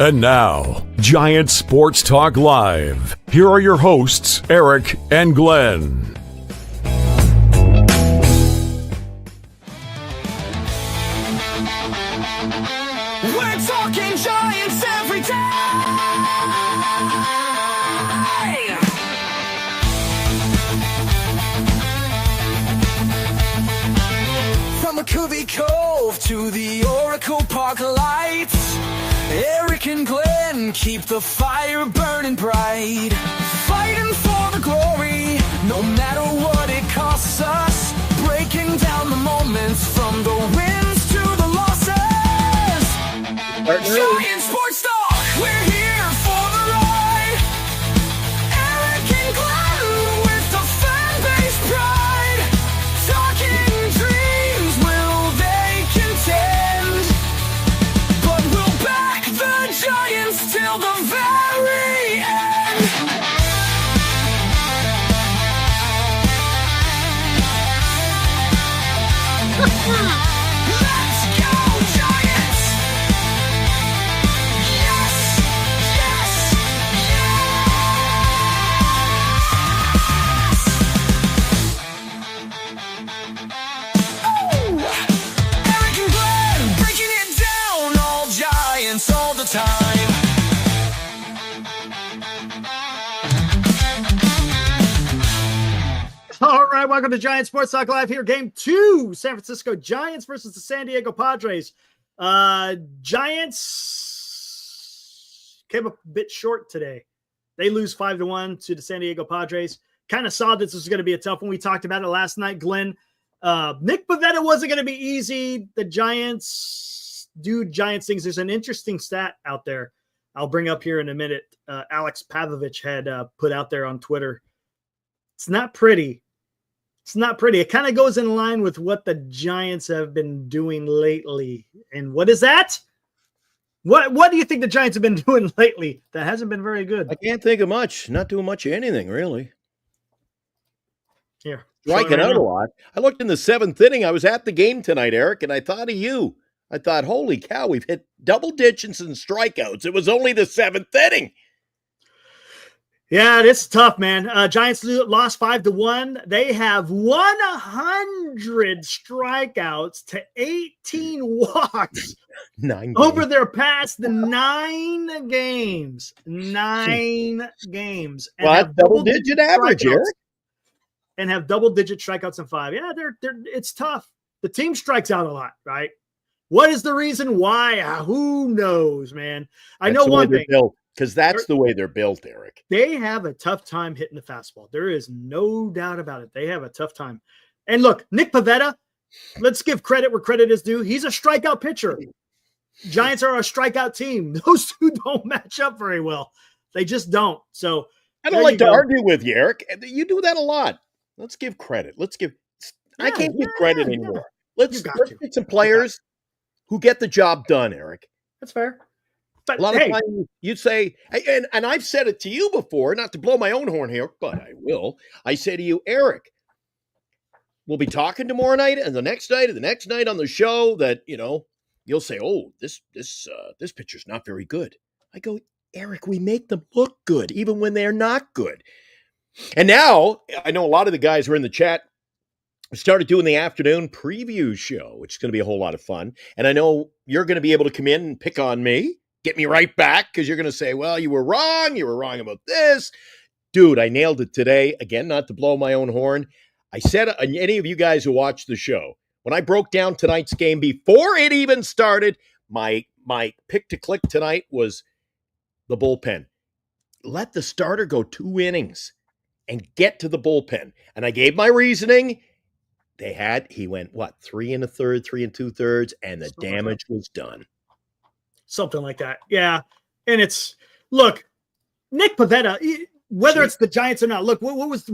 And now, Giant Sports Talk Live. Here are your hosts, Eric and Glenn. We're talking Giants every day. From McCovey Cove to the Oracle Park lights, Eric and Glenn keep the fire burning bright, fighting for the glory, no matter what it costs us, breaking down the moments from the wins to the losses. Giant Sports Talk, we're here for the ride. Eric and Glenn with the fan base pride, talking dreams, will they contend? But we'll back the Giants till the very end. Let's go, Giants! Yes! Yes! Yes! Oh! Eric and Glenn breaking it down, all Giants all the time. All right, welcome to Giant Sports Talk Live here. Game 2, San Francisco Giants versus the San Diego Padres. Giants came up a bit short today. They lose 5-1 to the San Diego Padres. Kind of saw this was going to be a tough one. We talked about it last night, Glenn. Nick Pivetta wasn't going to be easy. The Giants do Giants things. There's an interesting stat out there I'll bring up here in a minute. Alex Pavlovich had put out there on Twitter. It's not pretty. It's not pretty. It kind of goes in line with what the Giants have been doing lately. And what is that? What do you think the Giants have been doing lately that hasn't been very good? I can't think of much. Not doing much of anything, really. Here. Striking out a lot. I looked in the 7th inning. I was at the game tonight, Eric, and I thought of you. I thought, holy cow, we've hit double digits in strikeouts. It was only the 7th inning. Yeah, this is tough, man. Giants lost 5-1. They have 100 strikeouts to 18 walks over their past 9 games. 9 games. And well, that's double-digit average, Eric. And have double-digit strikeouts in 5. Yeah, it's tough. The team strikes out a lot, right? What is the reason why? Who knows, man? I know one thing. Because that's the way they're built, Eric. They have a tough time hitting the fastball. There is no doubt about it. They have a tough time. And look, Nick Pivetta, let's give credit where credit is due. He's a strikeout pitcher. Giants are a strikeout team. Those two don't match up very well. They just don't. So I don't like to argue with you, Eric. You do that a lot. Let's give credit. I can't give credit anymore. Let's get some players who get the job done, Eric. That's fair. But a lot of times you'd say, and I've said it to you before, not to blow my own horn here, but I will. I say to you, Eric, we'll be talking tomorrow night and the next night and the next night on the show that, you'll say, oh, this pitcher's not very good. I go, Eric, we make them look good even when they're not good. And now I know a lot of the guys who are in the chat started doing the afternoon preview show, which is going to be a whole lot of fun. And I know you're going to be able to come in and pick on me. Get me right back because you're going to say, well, you were wrong. You were wrong about this. Dude, I nailed it today. Again, not to blow my own horn. I said, any of you guys who watched the show, when I broke down tonight's game before it even started, my pick to click tonight was the bullpen. Let the starter go 2 innings and get to the bullpen. And I gave my reasoning. He went, 3 1/3, 3 2/3, and the damage was done. Something like that. Yeah. And look, Nick Pivetta, whether it's the Giants or not, look, what was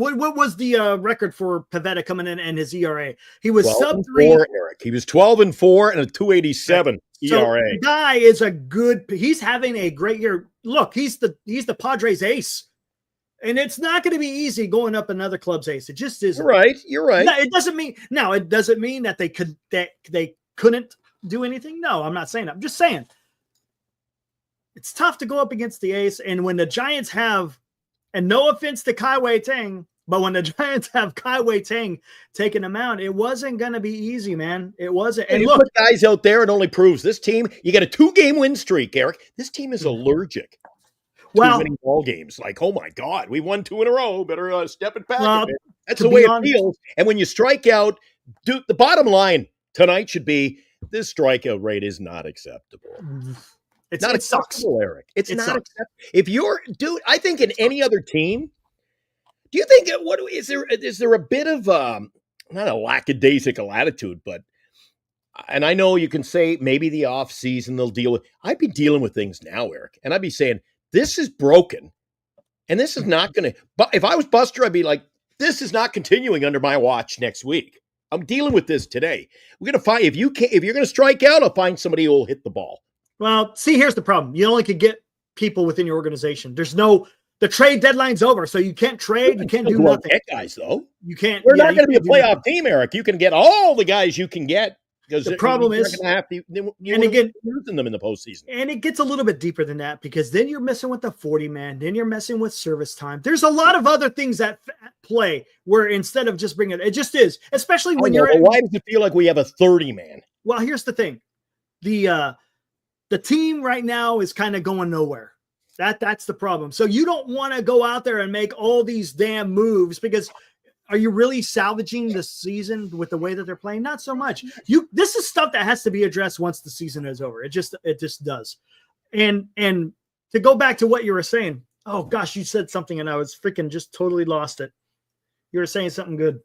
the record for Pivetta coming in and his ERA? He was sub 3. Eric. He was 12-4 and a 2.87 ERA. The guy is he's having a great year. Look, he's the Padres ace. And it's not going to be easy going up another club's ace. It just isn't. You're right. No, it doesn't mean that they couldn't do anything. No, I'm not saying that. I'm just saying it's tough to go up against the ace. And when the Giants have, and no offense to Kai Wei Tang, but when the Giants have Kai Wei Tang taking them out, it wasn't going to be easy, man. It wasn't. And you look, put guys out there, it only proves this team, you got a 2-game win streak, Eric. This team is allergic to winning ball games. Like, oh my God, we won 2 in a row. Better step it back a bit. That's the way it feels. And when you strike out, dude, the bottom line tonight should be this strikeout rate is not acceptable. It's not acceptable, Eric. It's not acceptable. If you're, dude, I think in any other team, do you think is there a bit of not a lackadaisical attitude, but and I know you can say maybe the off season they'll deal with. I'd be dealing with things now, Eric, and I'd be saying this is broken, and this is not going to. But if I was Buster, I'd be like, this is not continuing under my watch next week. I'm dealing with this today. We're gonna find if you're gonna strike out, I'll find somebody who will hit the ball. Well, see, here's the problem. You only could get people within your organization. The trade deadline's over, so you can't trade. You can't do nothing. Get guys, though. You can't. We're not going to be a playoff team, Eric. You can get all the guys you can get because the problem is, using them in the postseason. And it gets a little bit deeper than that because then you're messing with the 40-man. Then you're messing with service time. There's a lot of other things at play where instead of just bringing it just is, especially when why does it feel like we have a 30-man? Well, here's the thing. The team right now is kind of going nowhere. That's the problem. So you don't want to go out there and make all these damn moves because are you really salvaging the season with the way that they're playing? Not so much. This is stuff that has to be addressed once the season is over. It just does. And to go back to what you were saying, oh gosh, you said something and I was freaking just totally lost it. You were saying something good.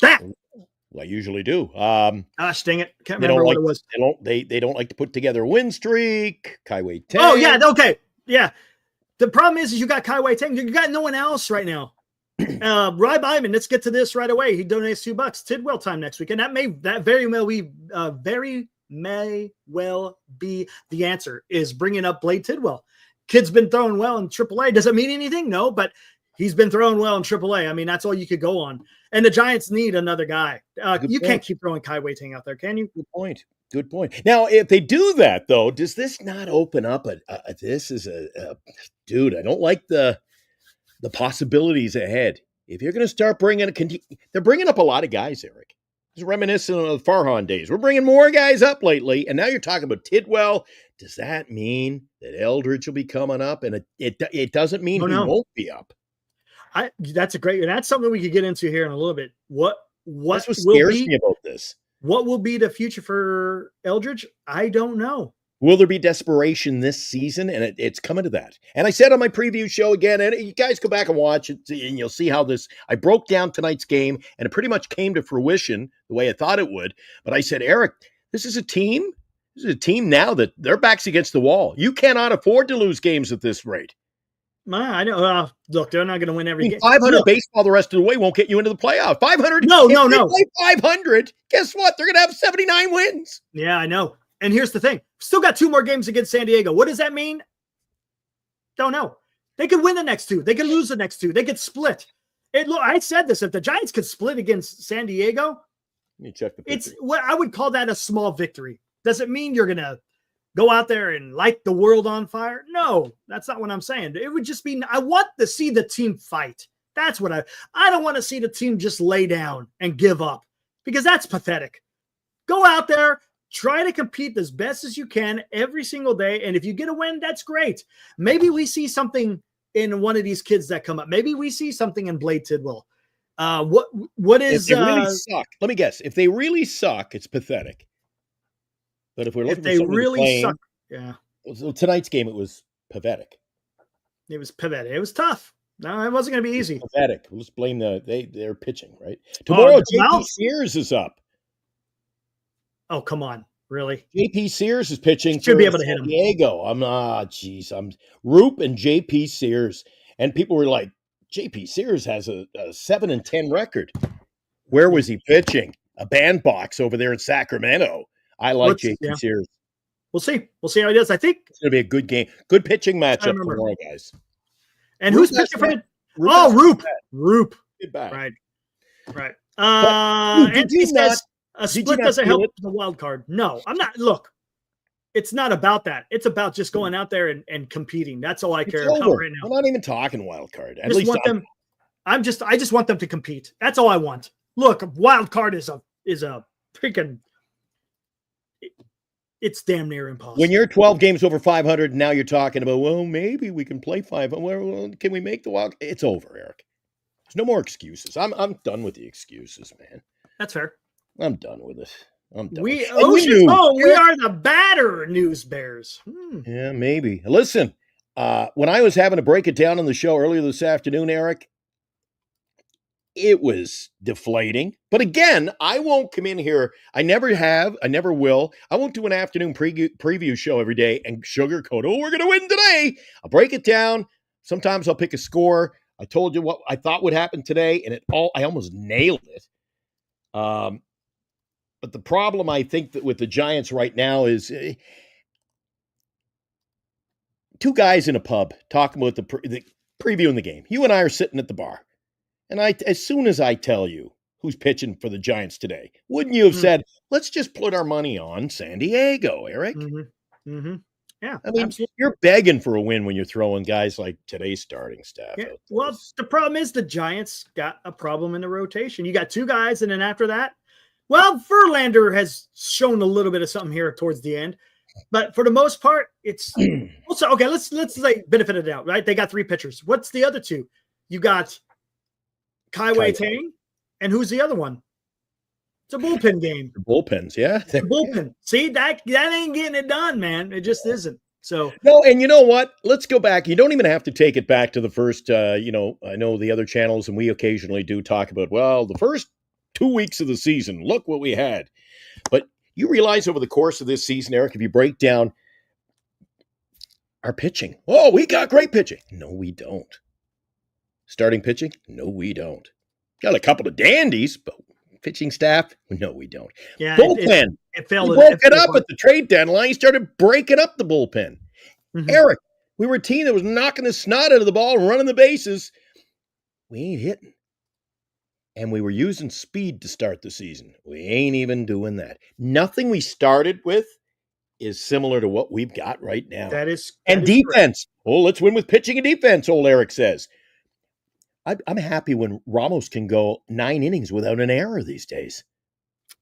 Well, I usually do. Gosh, dang it. Can't remember what it was. They don't like to put together a win streak. Kai Wei Tang. Oh, yeah. Okay. Yeah. The problem is you got Kai Wei Tang. You got no one else right now. Rob Ivan, let's get to this right away. He donates $2. Tidwell time next week. And that very may well be the answer is bringing up Blade Tidwell. Kid's been throwing well in AAA. Does it mean anything? No, but he's been throwing well in AAA. I mean, that's all you could go on. And the Giants need another guy. You can't keep throwing Kai Wei Tang out there, can you? Good point. Now, if they do that, though, does this not open up this is dude, I don't like the possibilities ahead. If you're going to start they're bringing up a lot of guys, Eric. It's reminiscent of the Farhan days. We're bringing more guys up lately, and now you're talking about Tidwell. Does that mean that Eldridge will be coming up? And it doesn't mean he won't be up. That's something we could get into here in a little bit. What scares me about this? What will be the future for Eldridge? I don't know. Will there be desperation this season? And it's coming to that. And I said on my preview show again, and you guys go back and watch it, and you'll see how I broke down tonight's game, and it pretty much came to fruition the way I thought it would. But I said, Eric, this is a team now that their back's against the wall. You cannot afford to lose games at this rate. I know. Look, they're not going to win every game. 500 baseball the rest of the way won't get you into the playoff. 500. No. Play 500. Guess what? They're going to have 79 wins. Yeah, I know. And here's the thing. Still got 2 more games against San Diego. What does that mean? Don't know. They could win the next 2. They could lose the next 2. They could split. I said this. If the Giants could split against San Diego, let me check the picture. It's what I would call that a small victory. Does it mean you're going to go out there and light the world on fire? No, that's not what I'm saying. It would just be, I want to see the team fight. That's what I don't want to see the team just lay down and give up because that's pathetic. Go out there, try to compete as best as you can every single day. And if you get a win, that's great. Maybe we see something in one of these kids that come up. Maybe we see something in Blade Tidwell. What is, if they really suck, let me guess. If they really suck, it's pathetic. But if we're looking they really suck, yeah. So tonight's game, it was pathetic. It was Pivetta. It was tough. No, it wasn't going to be easy. Pathetic. Let's blame they're pitching, right? Tomorrow, JP Sears is up. Oh, come on. Really? JP Sears is pitching. Should be able to hit him. Diego. I'm Roop and JP Sears. And people were like, JP Sears has a 7-10 record. Where was he pitching? A bandbox over there in Sacramento. I like JP Sears. We'll see. We'll see how he does. I think it's going to be a good game. Good pitching matchup tomorrow, guys. And who's pitching for it? Oh, Roop. Get back. Right. Did you says a split doesn't help the wild card. No, I'm not. Look, it's not about that. It's about just going out there and competing. That's all I It's care about over. right now. We're not even talking wild card. At Just least want them. I just want them to compete. That's all I want. Look, wild card is a freaking. It's damn near impossible. when you're 12 games over 500, now you're talking about, well, maybe we can play 500. Well, can we make the wild? It's over, Eric. There's no more excuses. I'm done with the excuses, man. That's fair. I'm done with it. I'm done. We with it. And Ocean's knew. home. We are the batter news bears. Yeah, maybe. Listen, when I was having to break it down on the show earlier this afternoon, Eric, it was deflating. But again, I won't come in here. I never have. I never will. I won't do an afternoon preview show every day and sugarcoat, oh, we're going to win today. I'll break it down. Sometimes I'll pick a score. I told you what I thought would happen today, and I almost nailed it. But the problem, I think, that with the Giants right now is two guys in a pub talking about the previewing the game. You and I are sitting at the bar. And as soon as I tell you who's pitching for the Giants today, wouldn't you have said, let's just put our money on San Diego, Eric? Mm-hmm. Mm-hmm. Yeah. I mean, absolutely. you're begging for a win when you're throwing guys like today's starting staff. Yeah. out Well, there. the problem is the Giants got a problem in the rotation. You got two guys, and then after that, well, Verlander has shown a little bit of something here towards the end. But for the most part, it's also okay. Let's like benefit of the doubt, right? They got three pitchers. What's the other two? You got Kaiwei Tang, and who's the other one? It's a bullpen game. The bullpens, yeah. The bullpen. See, that ain't getting it done, man. It just isn't. So No, and you know what? Let's go back. You don't even have to take it back to the first, I know the other channels, and we occasionally do talk about, well, the first 2 weeks of the season, look what we had. But you realize over the course of this season, Eric, if you break down our pitching, oh, we got great pitching. No, we don't. Starting pitching? No, we don't. Got a couple of dandies, but pitching staff? No, we don't. yeah, Bullpen. it fell. We broke it up at the trade deadline. He started breaking up the bullpen. Mhm. Eric, we were a team that was knocking the snot out of the ball and running the bases. We ain't hitting. And we were using speed to start the season. We ain't even doing that. Nothing we started with is similar to what we've got right now. That is and defense. Oh, let's win with pitching and defense, old Eric says. I'm happy when Ramos can go 9 innings without an error these days.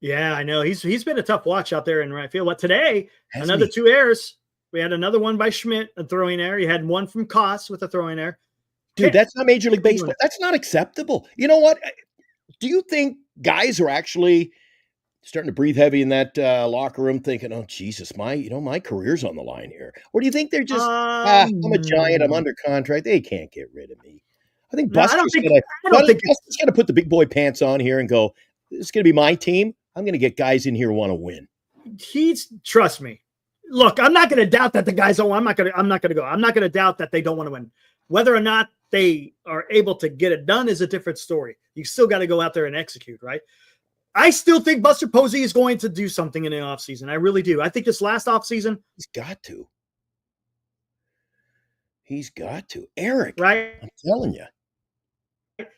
Yeah, I know. He's been a tough watch out there in right field. But today, Hasn't another he? 2 errors. We had another one by Schmidt, a throwing error. You had one from Koss with a throwing error. Dude, that's not Major League Baseball. That's not acceptable. You know what? Do you think guys are actually starting to breathe heavy in that locker room thinking, oh, Jesus, my career's on the line here? Or do you think they're just, I'm a Giant, I'm under contract, they can't get rid of me? I think Buster's going to put the big boy pants on here and go, this is going to be my team. I'm going to get guys in here who want to win. Trust me. Look, I'm not going to doubt that the guys don't. I'm not going to go. I'm not going to doubt that they don't want to win. Whether or not they are able to get it done is a different story. You still got to go out there and execute, right? I still think Buster Posey is going to do something in the offseason. I really do. I think this last offseason, he's got to. He's got to. Eric, right? I'm telling you.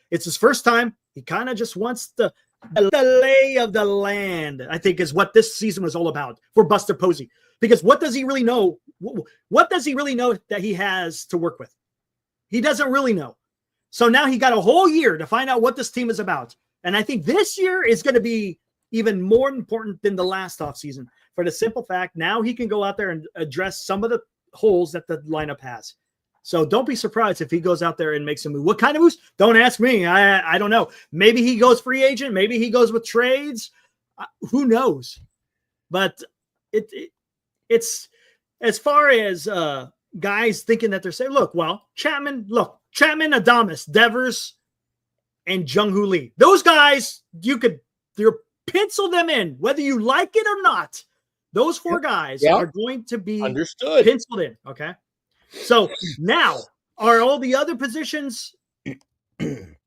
It's his first time. He kind of just wants the lay of the land, I think, is what this season was all about for Buster Posey. Because what does he really know? What does he really know that he has to work with? He doesn't really know. So now he got a whole year to find out what this team is about. And I think this year is going to be even more important than the last offseason for the simple fact now he can go out there and address some of the holes that the lineup has. So don't be surprised if he goes out there and makes a move. What kind of moves? Don't ask me. I don't know. Maybe he goes free agent. Maybe he goes with trades. Who knows? But it's as far as guys thinking that they're saying, Chapman, Adames, Devers, and Jung Hoo Lee. Those guys, you're pencil them in, whether you like it or not. Those 4 guys are going to be understood, penciled in. Okay. So now, are all the other positions, can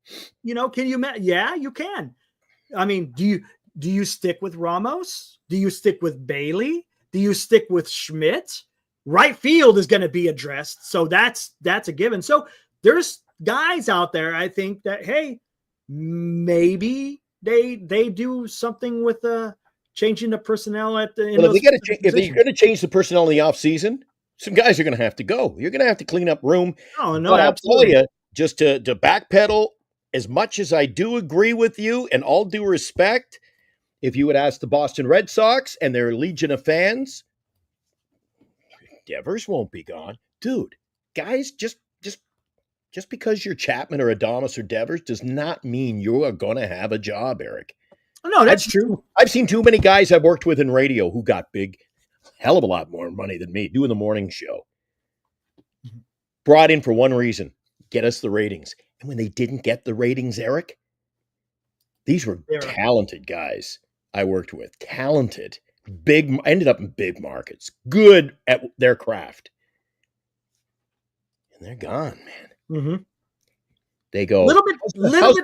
you? Yeah, you can. I mean, do you stick with Ramos? Do you stick with Bailey? Do you stick with Schmidt? Right field is going to be addressed, so that's a given. So there's guys out there, I think that maybe they do something with changing the personnel at the. Well, if they're going to change the personnel in the offseason, some guys are going to have to go. You're going to have to clean up room. Oh no, But I'll absolutely. tell you, just to backpedal, as much as I do agree with you, and all due respect, if you would ask the Boston Red Sox and their legion of fans, Devers won't be gone, dude. Guys, just because you're Chapman or Adames or Devers does not mean you are going to have a job, Eric. No, that's true. I've seen too many guys I've worked with in radio who got big, hell of a lot more money than me doing the morning show. Brought in for one reason, get us the ratings. And when they didn't get the ratings, Eric, these were talented guys I worked with. Talented. Ended up in big markets. Good at their craft. And they're gone, man. Mm-hmm. They go, little bit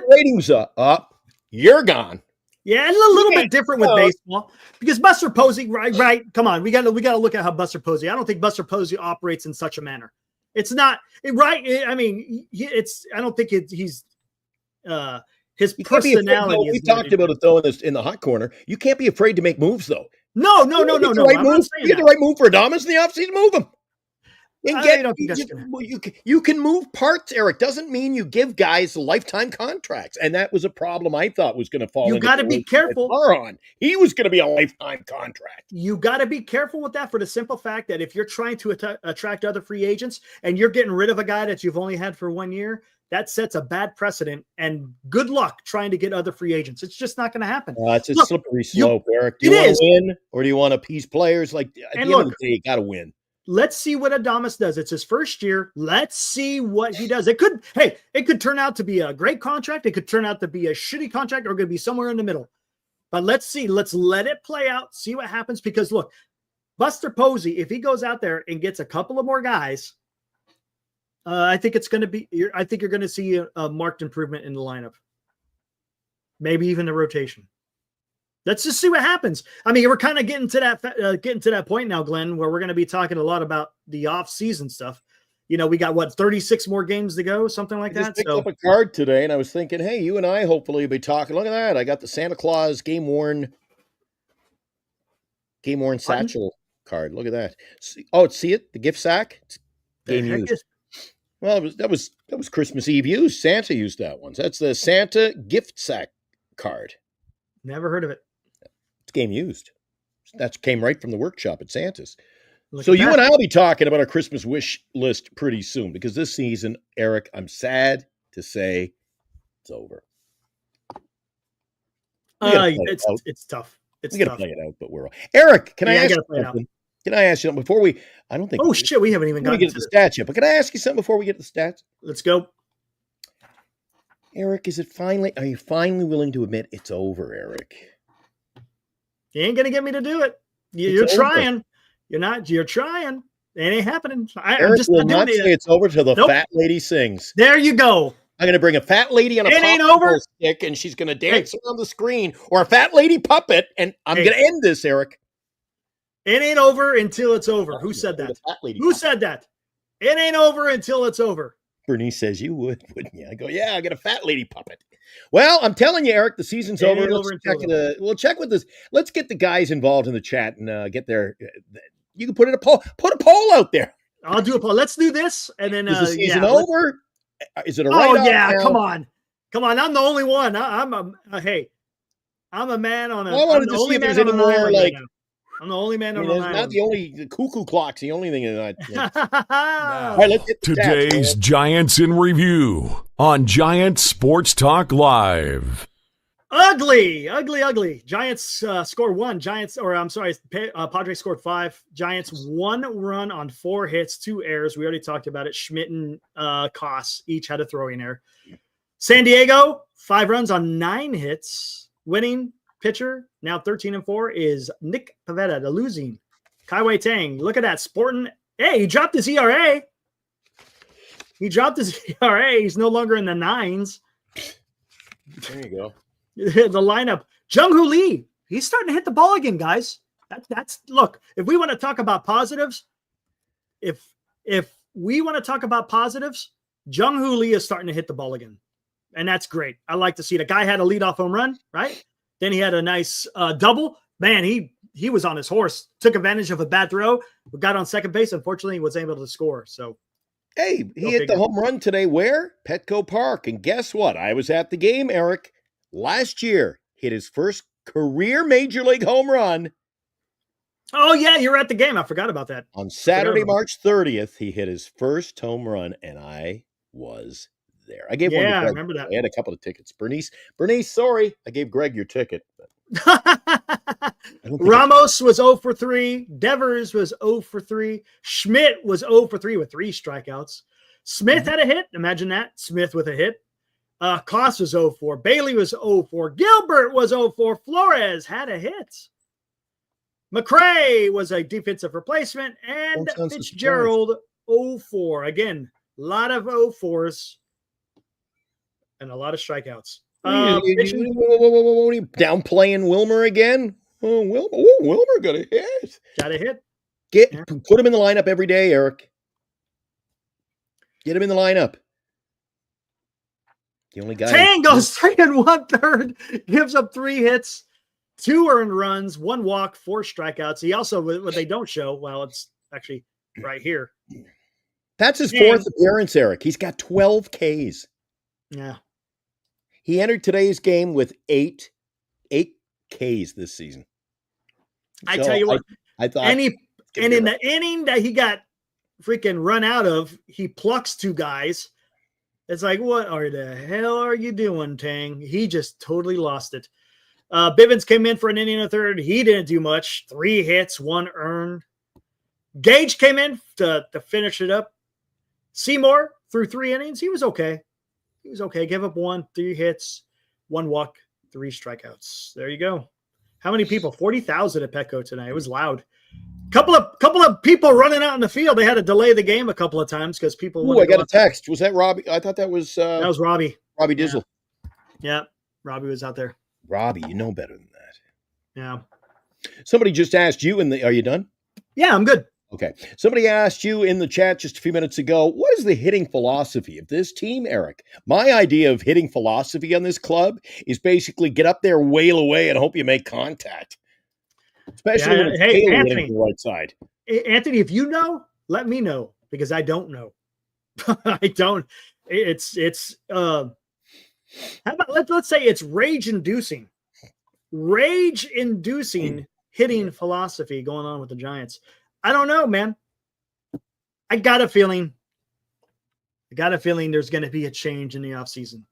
ratings up. You're gone. Yeah, and a little bit different with baseball because Buster Posey, right? Come on, we got to look at how Buster Posey. I don't think Buster Posey operates in such a manner. It's not right. I mean, I don't think he's his personality. We talked about it though in the hot corner. You can't be afraid to make moves though. No. You get the right move for Adames in the offseason, move him. You can move parts, Eric. Doesn't mean you give guys lifetime contracts. And that was a problem I thought was going to fall. You got to be careful. He was going to be a lifetime contract. You got to be careful with that for the simple fact that if you're trying to attract other free agents and you're getting rid of a guy that you've only had for 1 year, that sets a bad precedent. And good luck trying to get other free agents. It's just not going to happen. It's a slippery slope, Eric. Do you want to win or do you want to appease players? Like at the end of the day, you got to win. Let's see what Adames does. It's his first year. Let's see what he does. It could turn out to be a great contract. It could turn out to be a shitty contract or it could be somewhere in the middle. But let's see. Let's let it play out, see what happens. Because look, Buster Posey, if he goes out there and gets a couple of more guys, I think you're going to see a marked improvement in the lineup. Maybe even the rotation. Let's just see what happens. I mean, we're kind of getting to that point now, Glenn, where we're going to be talking a lot about the off-season stuff. You know, we got 36 more games to go, something like that. I picked up a card today, and I was thinking, hey, you and I hopefully will be talking. Look at that! I got the Santa Claus game worn satchel card. Look at that. See it? The gift sack. It's game used. Well, that was Christmas Eve used. Santa used that one. So that's the Santa gift sack card. Never heard of it. It's game used. That came right from the workshop at Santa's. So you and I will be talking about our Christmas wish list pretty soon because this season, Eric, I'm sad to say it's over. It's tough. We got to play it out, but we're Eric. Can I ask you something? Can I ask you something before we? I don't think. Oh shit, we haven't even got to the stats yet. But can I ask you something before we get to the stats? Let's go. Eric, are you finally willing to admit it's over, Eric? You ain't gonna get me to do it. You're trying. You're trying. It ain't happening. I'm just will not say it's over till the fat lady sings. There you go. I'm going to bring a fat lady on a popsicle stick, and she's going to dance around the screen, or a fat lady puppet, and I'm going to end this, Eric. It ain't over until it's over. Who said that? Who said that? It ain't over until it's over. Bernice says you would, wouldn't you? I go, yeah, I got a fat lady puppet. Well, I'm telling you, Eric, the season's over. We'll check with this. Let's get the guys involved in the chat and get their. You can put a poll out there. I'll do a poll. Let's do this, and then is the season over? Is it a write-off? Oh yeah, now? Come on. I'm the only one. I'm a man on a. I wanted to see if there's any more like. I'm the only man on the line. Not the cuckoo clock's the only thing that. All right, let's get today's Giants in review on Giant Sports Talk Live. Ugly. Giants score 1. Padres scored 5. Giants 1 run on 4 hits, 2 errors. We already talked about it. Schmidt and Koss each had a throwing error. San Diego 5 runs on 9 hits. Winning pitcher now 13-4 is Nick Pivetta, the losing. Kai Tang, look at that sporting. Hey, he dropped his ERA. He's no longer in the 9s. There you go. The lineup. Jung Hoo Lee. He's starting to hit the ball again, guys. That's look, if we want to talk about positives, if we want to talk about positives, Jung Hoo Lee is starting to hit the ball again. And that's great. I like to see it. The guy had a leadoff home run, right? Then he had a nice double. man, he was on his horse, took advantage of a bad throw, got on second base. Unfortunately, he was able to score. So, Hey, he Go hit figure. the home run today where? Petco Park. And guess what? I was at the game, Eric. Last year, hit his first career major league home run. oh yeah, you were at the game. I forgot about that. On Saturday, about March 30th, he hit his first home run, and I was there. I gave one to Yeah, I Greg. remember that. I had a couple of tickets. Bernice, sorry. I gave Greg your ticket. But I don't think Ramos was 0 for 3. Devers was 0 for 3. Schmidt was 0 for 3 with 3 strikeouts. Smith had a hit. Imagine that. Smith with a hit. Koss was 0 for. Bailey was 0 for. Gilbert was 0 for. Flores had a hit. McRae was a defensive replacement. And Don't sound so Fitzgerald 0 for. Again, a lot of 0 4s and a lot of strikeouts. Pitching- What are you downplaying Wilmer again? Oh, Wilmer got a hit. got a hit. Yeah. Put him in the lineup every day, Eric. Get him in the lineup. The only guy. Tang goes 3 1/3, gives up 3 hits, 2 earned runs, 1 walk, 4 strikeouts. He also, what they don't show, well, it's actually right here. That's his Tang. 4th appearance, Eric. He's got 12 Ks. Yeah. He entered today's game with 8 Ks this season. I So tell you what, I thought, and gonna be in right. the inning that he got freaking run out of, he plucks 2 guys. It's like, what are the hell are you doing, Tang? He just totally lost it. Bivens came in for an inning and a third. He didn't do much. 3 hits, 1 earned. Gage came in to finish it up. Seymour threw 3 innings. He was okay. Gave up 1, 3 hits, 1 walk, 3 strikeouts. There you go. How many people? 40,000 at Petco tonight. It was loud. Couple of people running out in the field. They had to delay the game a couple of times because people. Ooh, I got a text. Was that Robbie? I thought that was That was Robbie. Robbie Dizzle. Yeah, Robbie was out there. Robbie, you know better than that. Yeah. Somebody just asked you are you done? Yeah, I'm good. Okay. Somebody asked you in the chat just a few minutes ago, what is the hitting philosophy of this team, Eric? My idea of hitting philosophy on this club is basically get up there, wail away, and hope you make contact. Especially when it's hey, Taylor Anthony. hitting the right side. Anthony, if you know, let me know because I don't know. I don't. How about let's say it's rage-inducing hitting philosophy going on with the Giants. I don't know, man. I got a feeling there's going to be a change in the offseason.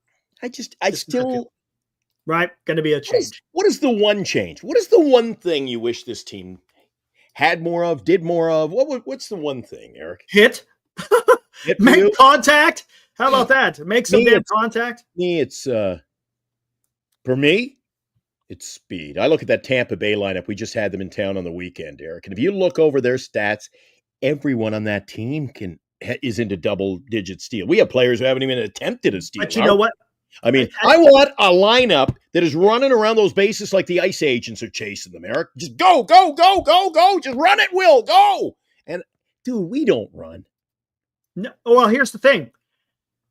Right? Going to be a change. What is the one change? What is the one thing you wish this team had more of, did more of? What's the one thing, Eric? Hit. Hit for Make you? contact. How about that? Make some Me, damn it's- contact. For me, it's speed. I look at that Tampa Bay lineup. We just had them in town on the weekend, Eric. And if you look over their stats, everyone on that team is into double-digit steal. We have players who haven't even attempted a steal. But you know what? I mean, I want a lineup that is running around those bases like the ice agents are chasing them, Eric. Just go, go, go, go, go. Just run it, Will. Go. And, dude, we don't run. No, well, here's the thing.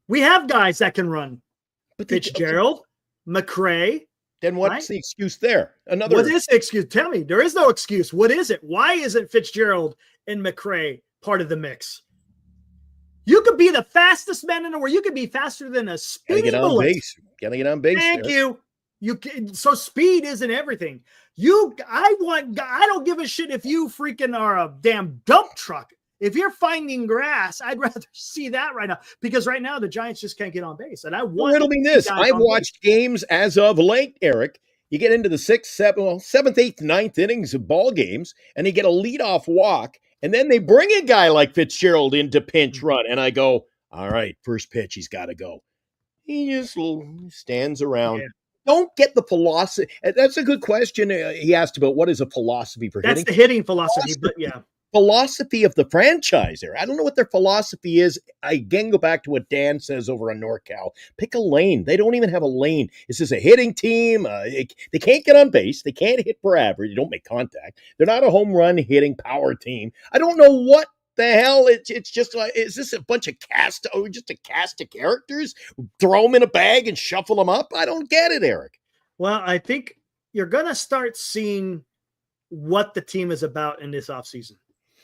We have guys that can run. But Fitzgerald, McRae. Then what's right? the excuse there? What is the excuse? Tell me. There is no excuse. What is it? Why isn't Fitzgerald and McRae part of the mix? You could be the fastest man in the world. You could be faster than a speeding bullet. Gotta get on base. Thank there. you. So speed isn't everything. I don't give a shit if you freaking are a damn dump truck. If you're finding grass, I'd rather see that right now because right now the Giants just can't get on base. And I want Riddle me this. I've watched games as of late, Eric. You get into the 6th, 7th, 8th, 9th innings of ball games, and you get a leadoff walk, and then they bring a guy like Fitzgerald in to pinch run, and I go, all right, first pitch, he's got to go. He just stands around. Yeah. Don't get the philosophy. That's a good question. He asked about what is a philosophy for hitting. That's the hitting philosophy, but yeah. Philosophy of the franchise there. I don't know what their philosophy is. I again go back to what Dan says over on NorCal. Pick a lane. They don't even have a lane. This is a hitting team. They can't get on base. They can't hit for average. They don't make contact. They're not a home run hitting power team. I don't know what the hell. It's just like, is this a bunch of cast of characters? Throw them in a bag and shuffle them up? I don't get it, Eric. Well, I think you're going to start seeing what the team is about in this offseason.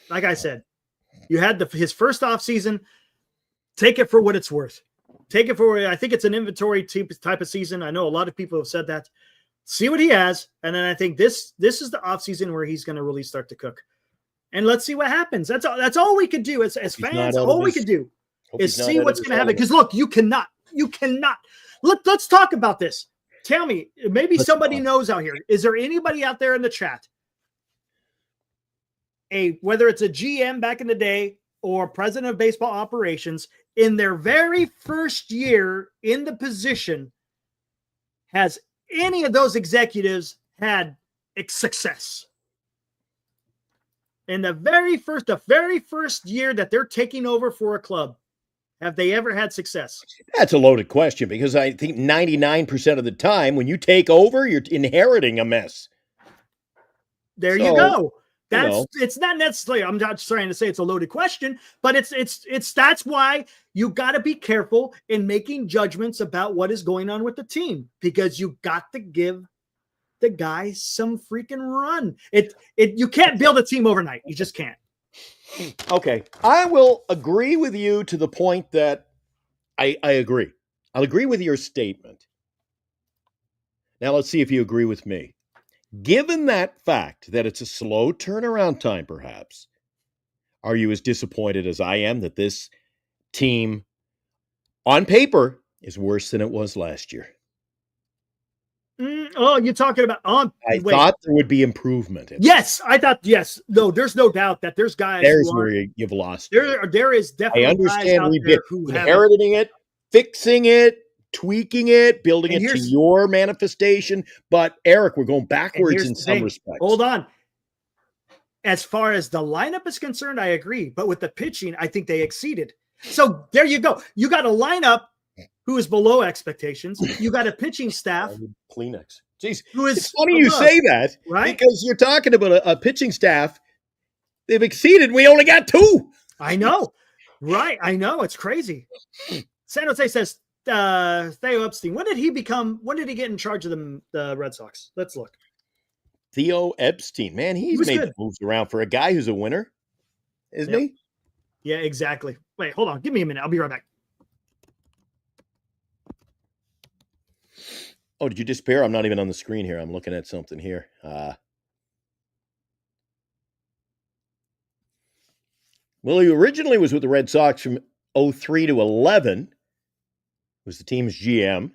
Like I said, you had his first offseason. Take it for what it's worth. Take it for, I think it's an inventory type of season. I know a lot of people have said that. See what he has. And then I think this is the offseason where he's going to really start to cook. And let's see what happens. That's all we could do as fans. All we could do is see what's going to happen. Because look, you cannot. Let's talk about this. Tell me, maybe somebody knows out here. Is there anybody out there in the chat? Whether it's a GM back in the day or president of baseball operations, in their very first year in the position, has any of those executives had success? In the very first year that they're taking over for a club, have they ever had success? That's a loaded question, because I think 99% of the time when you take over, you're inheriting a mess. There you go. It's not necessarily, I'm not trying to say it's a loaded question, but that's why you got to be careful in making judgments about what is going on with the team, because you got to give the guys some freaking run. You can't build a team overnight. You just can't. Okay. I will agree with you to the point that I agree. I'll agree with your statement. Now let's see if you agree with me. Given that fact that it's a slow turnaround time, perhaps, are you as disappointed as I am that this team, on paper, is worse than it was last year? You're talking about I thought there would be improvement. Yes, I thought, yes. No, there's no doubt that there's guys. There's where you've lost. There is definitely. I understand inheriting it, fixing it, tweaking it, building it to your manifestation. But Eric, we're going backwards in some respects. Hold on. As far as the lineup is concerned, I agree. But with the pitching, I think they exceeded. So there you go. You got a lineup who is below expectations. You got a pitching staff. Kleenex. Jeez. It's funny you say that, right? Because you're talking about a pitching staff. They've exceeded. We only got 2. I know. Right. I know. It's crazy. San Jose says, Theo Epstein. When did he get in charge of the Red Sox? Let's look. Theo Epstein. Man, he's made moves around for a guy who's a winner, isn't he? Yeah, exactly. Wait, hold on. Give me a minute. I'll be right back. Oh, did you disappear? I'm not even on the screen here. I'm looking at something here. Well, he originally was with the Red Sox from 03 to 11. Was the team's GM.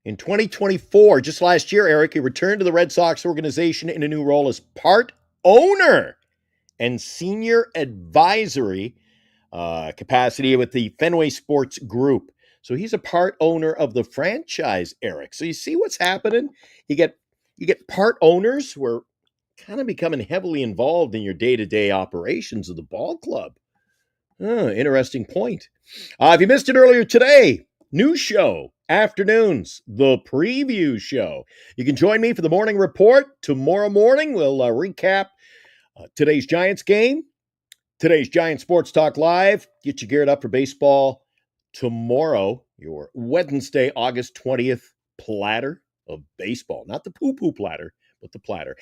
In 2024, just last year, Eric, he returned to the Red Sox organization in a new role as part owner and senior advisory capacity with the Fenway Sports Group. So he's a part owner of the franchise, Eric. So you see what's happening? You get part owners who are kind of becoming heavily involved in your day-to-day operations of the ball club. Interesting point. If you missed it earlier today, new show, afternoons, the preview show. You can join me for the morning report. Tomorrow morning, we'll recap today's Giants game, today's Giants Sports Talk Live, get you geared up for baseball tomorrow, your Wednesday, August 20th platter of baseball. Not the poo-poo platter, but the platter.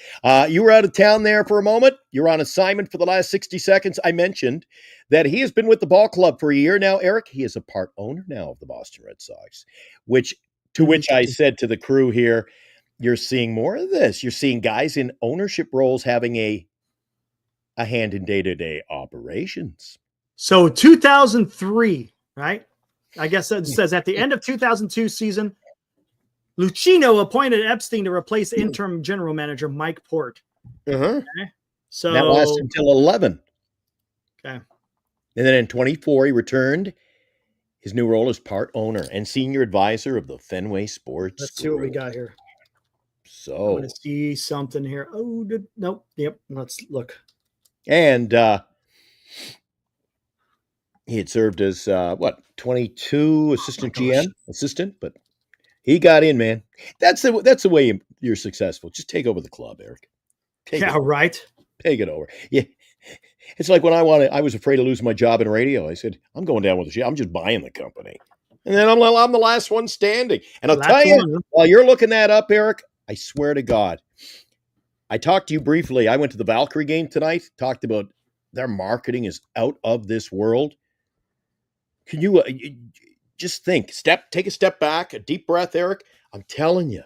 You were out of town there for a moment. You're on assignment for the last 60 seconds. I mentioned that he has been with the ball club for a year now, Eric. He is a part owner now of the Boston Red Sox, which I said to the crew here, you're seeing more of this. You're seeing guys in ownership roles having a hand in day-to-day operations. So 2003, right? I guess it says at the end of 2002 season, Lucchino appointed Epstein to replace interim general manager Mike Port. Okay. So that lasted until 11. Okay. And then in 24, he returned his new role as part owner and senior advisor of the Fenway Sports Let's see what we got here. So I want to see something here. Oh, nope. Yep. Let's look. And he had served as 22 assistant GM assistant, but he got in, man. That's the way you're successful. Just take over the club, Eric. Right. Take it over. Yeah. It's like when I was afraid to lose my job in radio. I said, I'm going down with the ship. I'm just buying the company. And then I'm the last one standing. And I'll tell you, while you're looking that up, Eric, I swear to God, I talked to you briefly. I went to the Valkyrie game tonight, talked about their marketing is out of this world. Can you just think, take a step back, a deep breath, Eric? I'm telling you,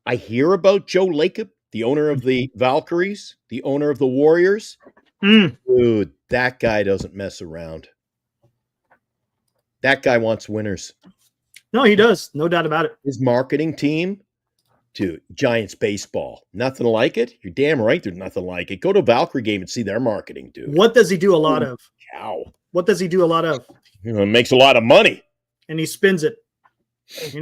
I hear about Joe Lacob, the owner of the Valkyries, the owner of the Warriors. Dude, that guy doesn't mess around. That guy wants winners. No, he does. No doubt about it. His marketing team, dude, Giants baseball. Nothing like it? You're damn right there's nothing like it. Go to a Valkyrie game and see their marketing, dude. What does he do a lot of? Cow. What does he do a lot of? It makes a lot of money. And he spends it. But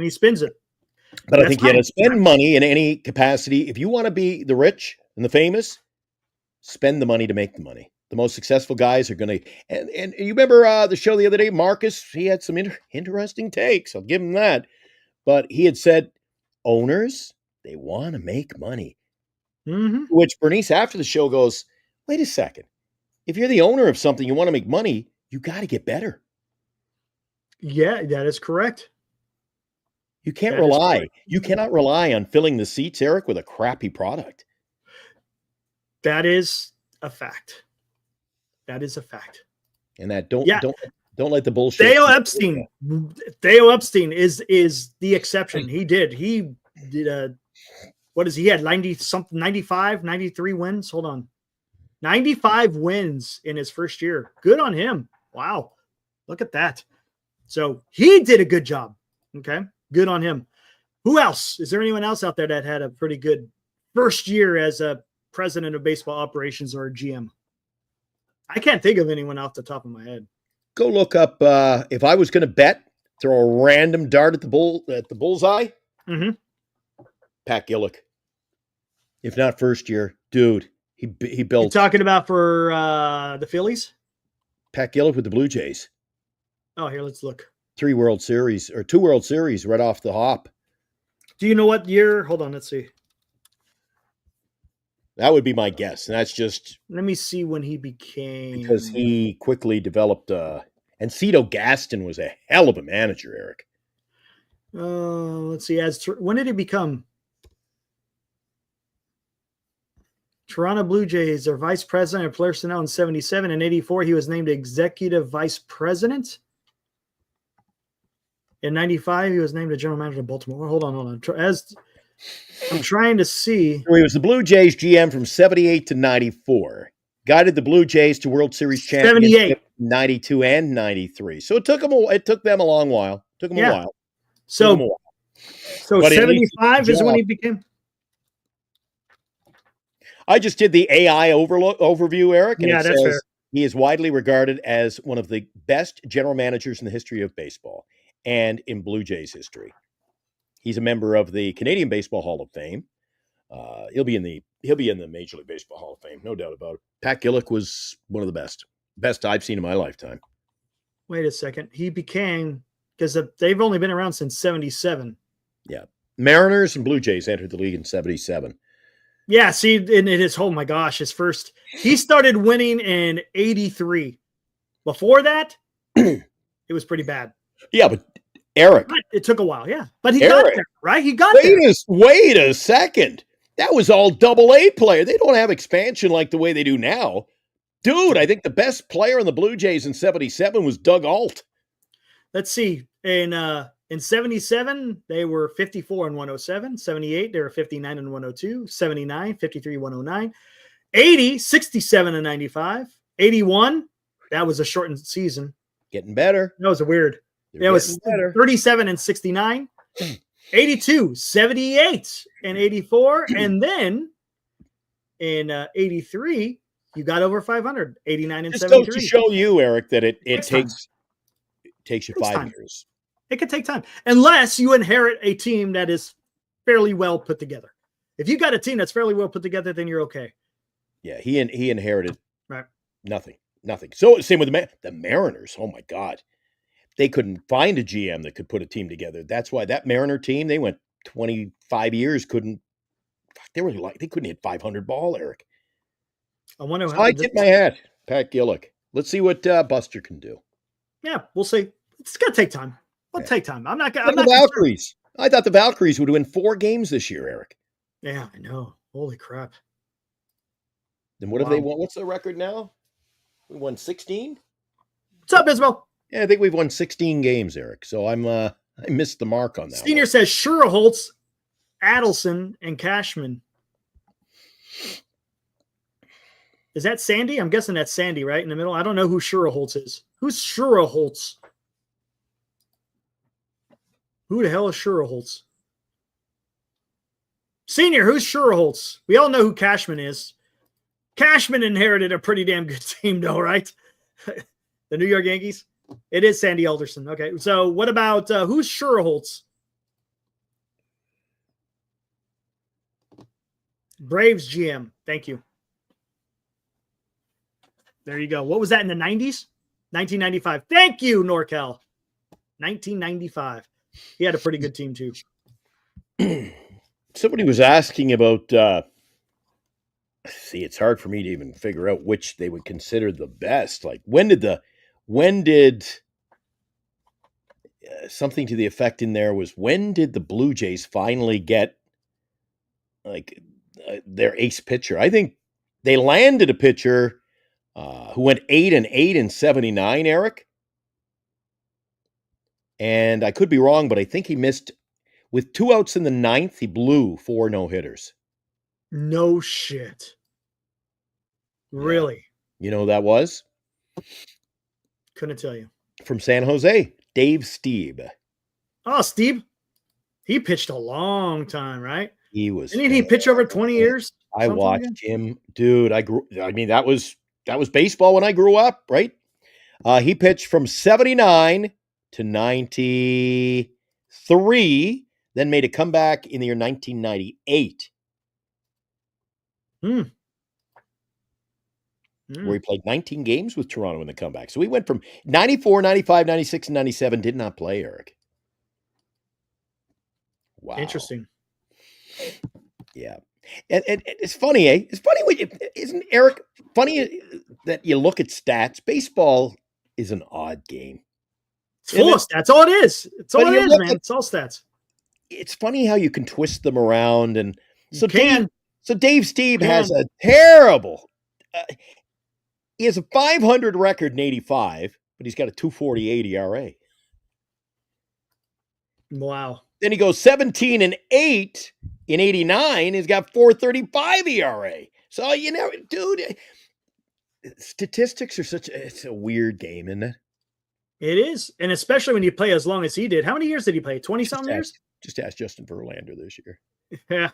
That's I think you got fine. to spend money in any capacity. If you want to be the rich and the famous, spend the money to make the money. The most successful guys are going to. And you remember the show the other day, Marcus? He had some interesting takes. I'll give him that. But he had said, owners, they want to make money. Mm-hmm. Which Bernice, after the show, goes, wait a second. If you're the owner of something, you want to make money, you got to get better. Yeah, that is correct. You can't That is rely. correct. You cannot rely on filling the seats, Eric, with a crappy product. That is a fact. That is a fact. And that don't let the bullshit. Theo Epstein is the exception. He did what is he had 90 something 95 93 wins. Hold on. 95 wins in his first year. Good on him. Wow. Look at that. So he did a good job. Okay. Good on him. Who else? Is there anyone else out there that had a pretty good first year as a president of baseball operations or a GM? I can't think of anyone off the top of my head. Go look up. If I was going to bet, throw a random dart at the bullseye. Mm-hmm. Pat Gillick. If not first year, dude, he built. You talking about for the Phillies? Pat Gillick with the Blue Jays. Oh, here, let's look. 2 World Series right off the hop. Do you know what year? Hold on, let's see. That would be my guess. And that's just Let me see when he became. because he quickly developed. And Cito Gaston was a hell of a manager, Eric. Let's see. When did he become? Toronto Blue Jays, their vice president of personnel in 77 and 84. He was named executive vice president. In 95, he was named a general manager of Baltimore. Hold on. As I'm trying to see. He was the Blue Jays GM from 78 to 94. Guided the Blue Jays to World Series championship 92 and 93. So it took them a long while. Took them a while. So But at least 75 is when he became. I just did the AI overview, Eric, and Yeah, it that's says fair. he is widely regarded as one of the best general managers in the history of baseball and in Blue Jays history. He's a member of the Canadian Baseball Hall of Fame. He'll be in the Major League Baseball Hall of Fame, no doubt about it. Pat Gillick was one of the best I've seen in my lifetime. Wait a second. He became, because they've only been around since 77. Yeah, Mariners and Blue Jays entered the league in 77. Yeah, see, and it is, oh my gosh, he started winning in 83. Before that, it was pretty bad. Yeah, but Eric. But it took a while, yeah. But he got there, right? He got there. Wait a second. That was all double-A player. They don't have expansion like the way they do now. Dude, I think the best player in the Blue Jays in 77 was Doug Alt. Let's see. In 77, they were 54 and 107. 78, they were 59 and 102. 79, 53, 109. 80, 67 and 95. 81, that was a shortened season. Getting better. That was a weird. It was better. 37 and 69. 82, 78 and 84. And then in 83, you got over 500. 89 and Just 73. to show you, Eric, that it takes you 5 time. years. It could take time unless you inherit a team that is fairly well put together. If you got a team that's fairly well put together, then you're okay. Yeah, he inherited Right. nothing. So same with the Mariners. Oh my God, they couldn't find a GM that could put a team together. That's why that Mariner team, they went 25 years couldn't. They couldn't hit 500 ball, Eric. I wonder So how I tip my hat, Pat Gillick. Let's see what Buster can do. Yeah, we'll see. It's gonna take time. It'll take time. I'm not. The Valkyries. I thought the Valkyries would win 4 games this year, Eric. Yeah, I know. Holy crap. And what have they won? What's the record now? We won 16? What's up, Isabel? Yeah, I think we've won 16 games, Eric. So I missed the mark on that. Senior one. says Schuerholz, Adelson, and Cashman. Is that Sandy? I'm guessing that's Sandy, right in the middle. I don't know who Schuerholz is. Who's Schuerholz? Who the hell is Schuerholz? Senior, who's Schuerholz? We all know who Cashman is. Cashman inherited a pretty damn good team, though, right? The New York Yankees. It is Sandy Alderson. Okay, so what about who's Schuerholz? Braves GM. Thank you. There you go. What was that in the 90s? 1995. Thank you, NorCal. 1995. He had a pretty good team, too. Somebody was asking about, see, it's hard for me to even figure out which they would consider the best. Like, when did something to the effect in there was, when did the Blue Jays finally get, like, their ace pitcher? I think they landed a pitcher who went 8-8 in 79, Eric. And I could be wrong, but I think he missed with 2 outs in the 9th. He blew 4 no-hitters. No shit. Really? You know who that was? Couldn't tell you. From San Jose, Dave Stieb. Oh, Steve. He pitched a long time, right? He was. Didn't he pitch over 20 years? I watched him, dude. That was baseball when I grew up, right? He pitched from 79 to 93, then made a comeback in the year 1998. Where he played 19 games with Toronto in the comeback. So we went from 94, 95, 96, and 97. Did not play, Eric. Wow. Interesting. Yeah. And it's funny, eh? It's funny when isn't Eric funny that you look at stats? Baseball is an odd game. It's full of stats. That's all it is. It's all it is, man. It's all stats. It's funny how you can twist them around. And so Dave Stieb has a terrible he has a 500 record in 85, but he's got a 2.48 ERA. Wow. Then he goes 17-8 in 89. He's got 4.35 ERA. So, dude, statistics are it's a weird game, isn't it? It is. And especially when you play as long as he did. How many years did he play? 20-something years? Just ask Justin Verlander this year. Yeah.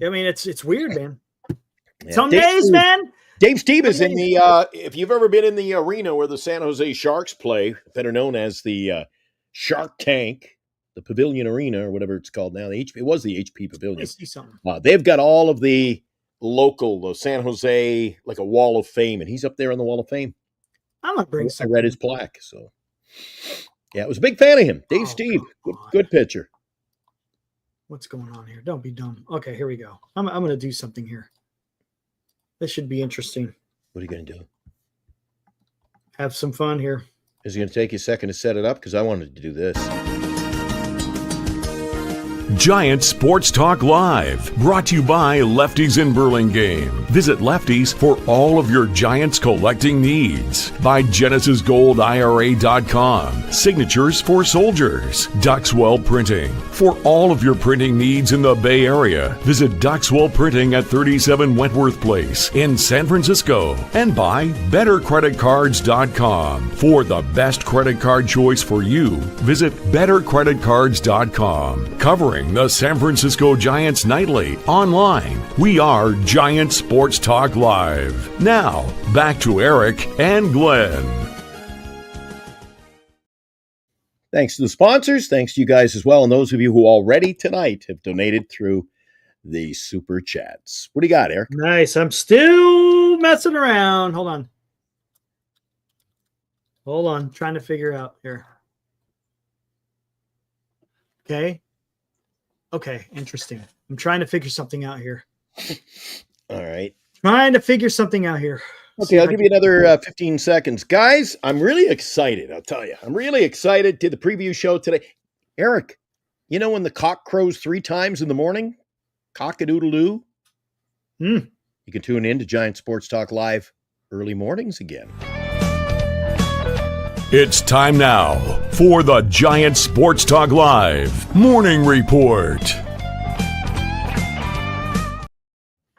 I mean, it's weird, man. Yeah. Some days, man. Dave Stieb is in the, if you've ever been in the arena where the San Jose Sharks play, better known as the Shark Tank, the Pavilion Arena, or whatever it's called now. It was the HP Pavilion. I see something. They've got all of the San Jose, like a wall of fame, and he's up there on the wall of fame. I'm going to bring I read his plaque, so. Yeah, I was a big fan of him. Dave Stieb, good pitcher. What's going on here? Don't be dumb. Okay, here we go. I'm going to do something here. This should be interesting. What are you going to do? Have some fun here. Is it going to take you a second to set it up? Because I wanted to do this. Giant Sports Talk Live, brought to you by Lefties in Burlingame. Visit Lefties for all of your Giants collecting needs. By GenesisGoldIRA.com, signatures for soldiers. Duxwell Printing, for all of your printing needs in the Bay Area. Visit Duxwell Printing at 37 Wentworth Place in San Francisco. And by BetterCreditCards.com, for the best credit card choice for you. Visit BetterCreditCards.com, covering the San Francisco Giants nightly. Online, we are Giant Sports Talk Live. Now, back to Eric and Glenn. Thanks to the sponsors. Thanks to you guys as well. And those of you who already tonight have donated through the Super Chats. What do you got, Eric? Nice. I'm still messing around. Hold on. Trying to figure out here. Okay, interesting. I'm trying to figure something out here. All right. Okay, I'll give you another 15 seconds. Guys, I'm really excited, I'll tell you. I'm really excited. Did the preview show today. Eric, you know when the cock crows 3 times in the morning? cock-a-doodle-doo. Hmm. You can tune in to Giant Sports Talk Live early mornings again. It's time now for the Giant Sports Talk Live Morning Report.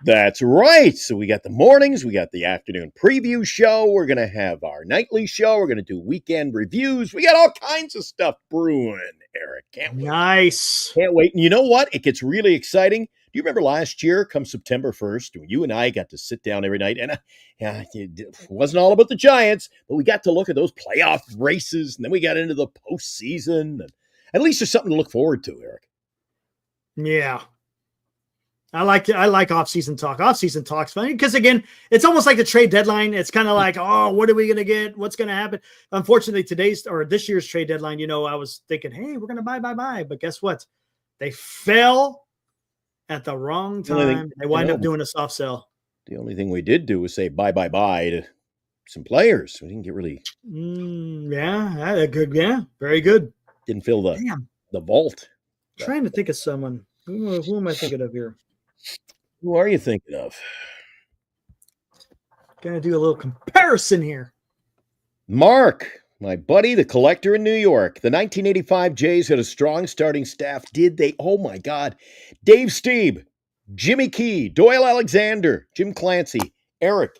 That's right. So we got the mornings, we got the afternoon preview show. We're going to have our nightly show. We're going to do weekend reviews. We got all kinds of stuff brewing, Eric. Can't wait. Nice. Can't wait. And you know what? It gets really exciting. Do you remember last year, come September 1st, when you and I got to sit down every night? And it wasn't all about the Giants, but we got to look at those playoff races. And then we got into the postseason. And at least there's something to look forward to, Eric. Yeah. I like off-season talk. Off-season talk's funny because, again, it's almost like the trade deadline. It's kind of like, oh, what are we going to get? What's going to happen? Unfortunately, this year's trade deadline, I was thinking, hey, we're going to buy. But guess what? They fell at the wrong time. They wind up doing a soft sell. The only thing we did do was say bye to some players. We didn't get really. Good. Yeah, very good. Didn't fill the vault. Trying to think of someone. Who am I thinking of here? Who are you thinking of? Gonna do a little comparison here. Mark, my buddy, the collector in New York. The 1985 Jays had a strong starting staff. Did they? Oh, my God. Dave Stieb, Jimmy Key, Doyle Alexander, Jim Clancy, Eric.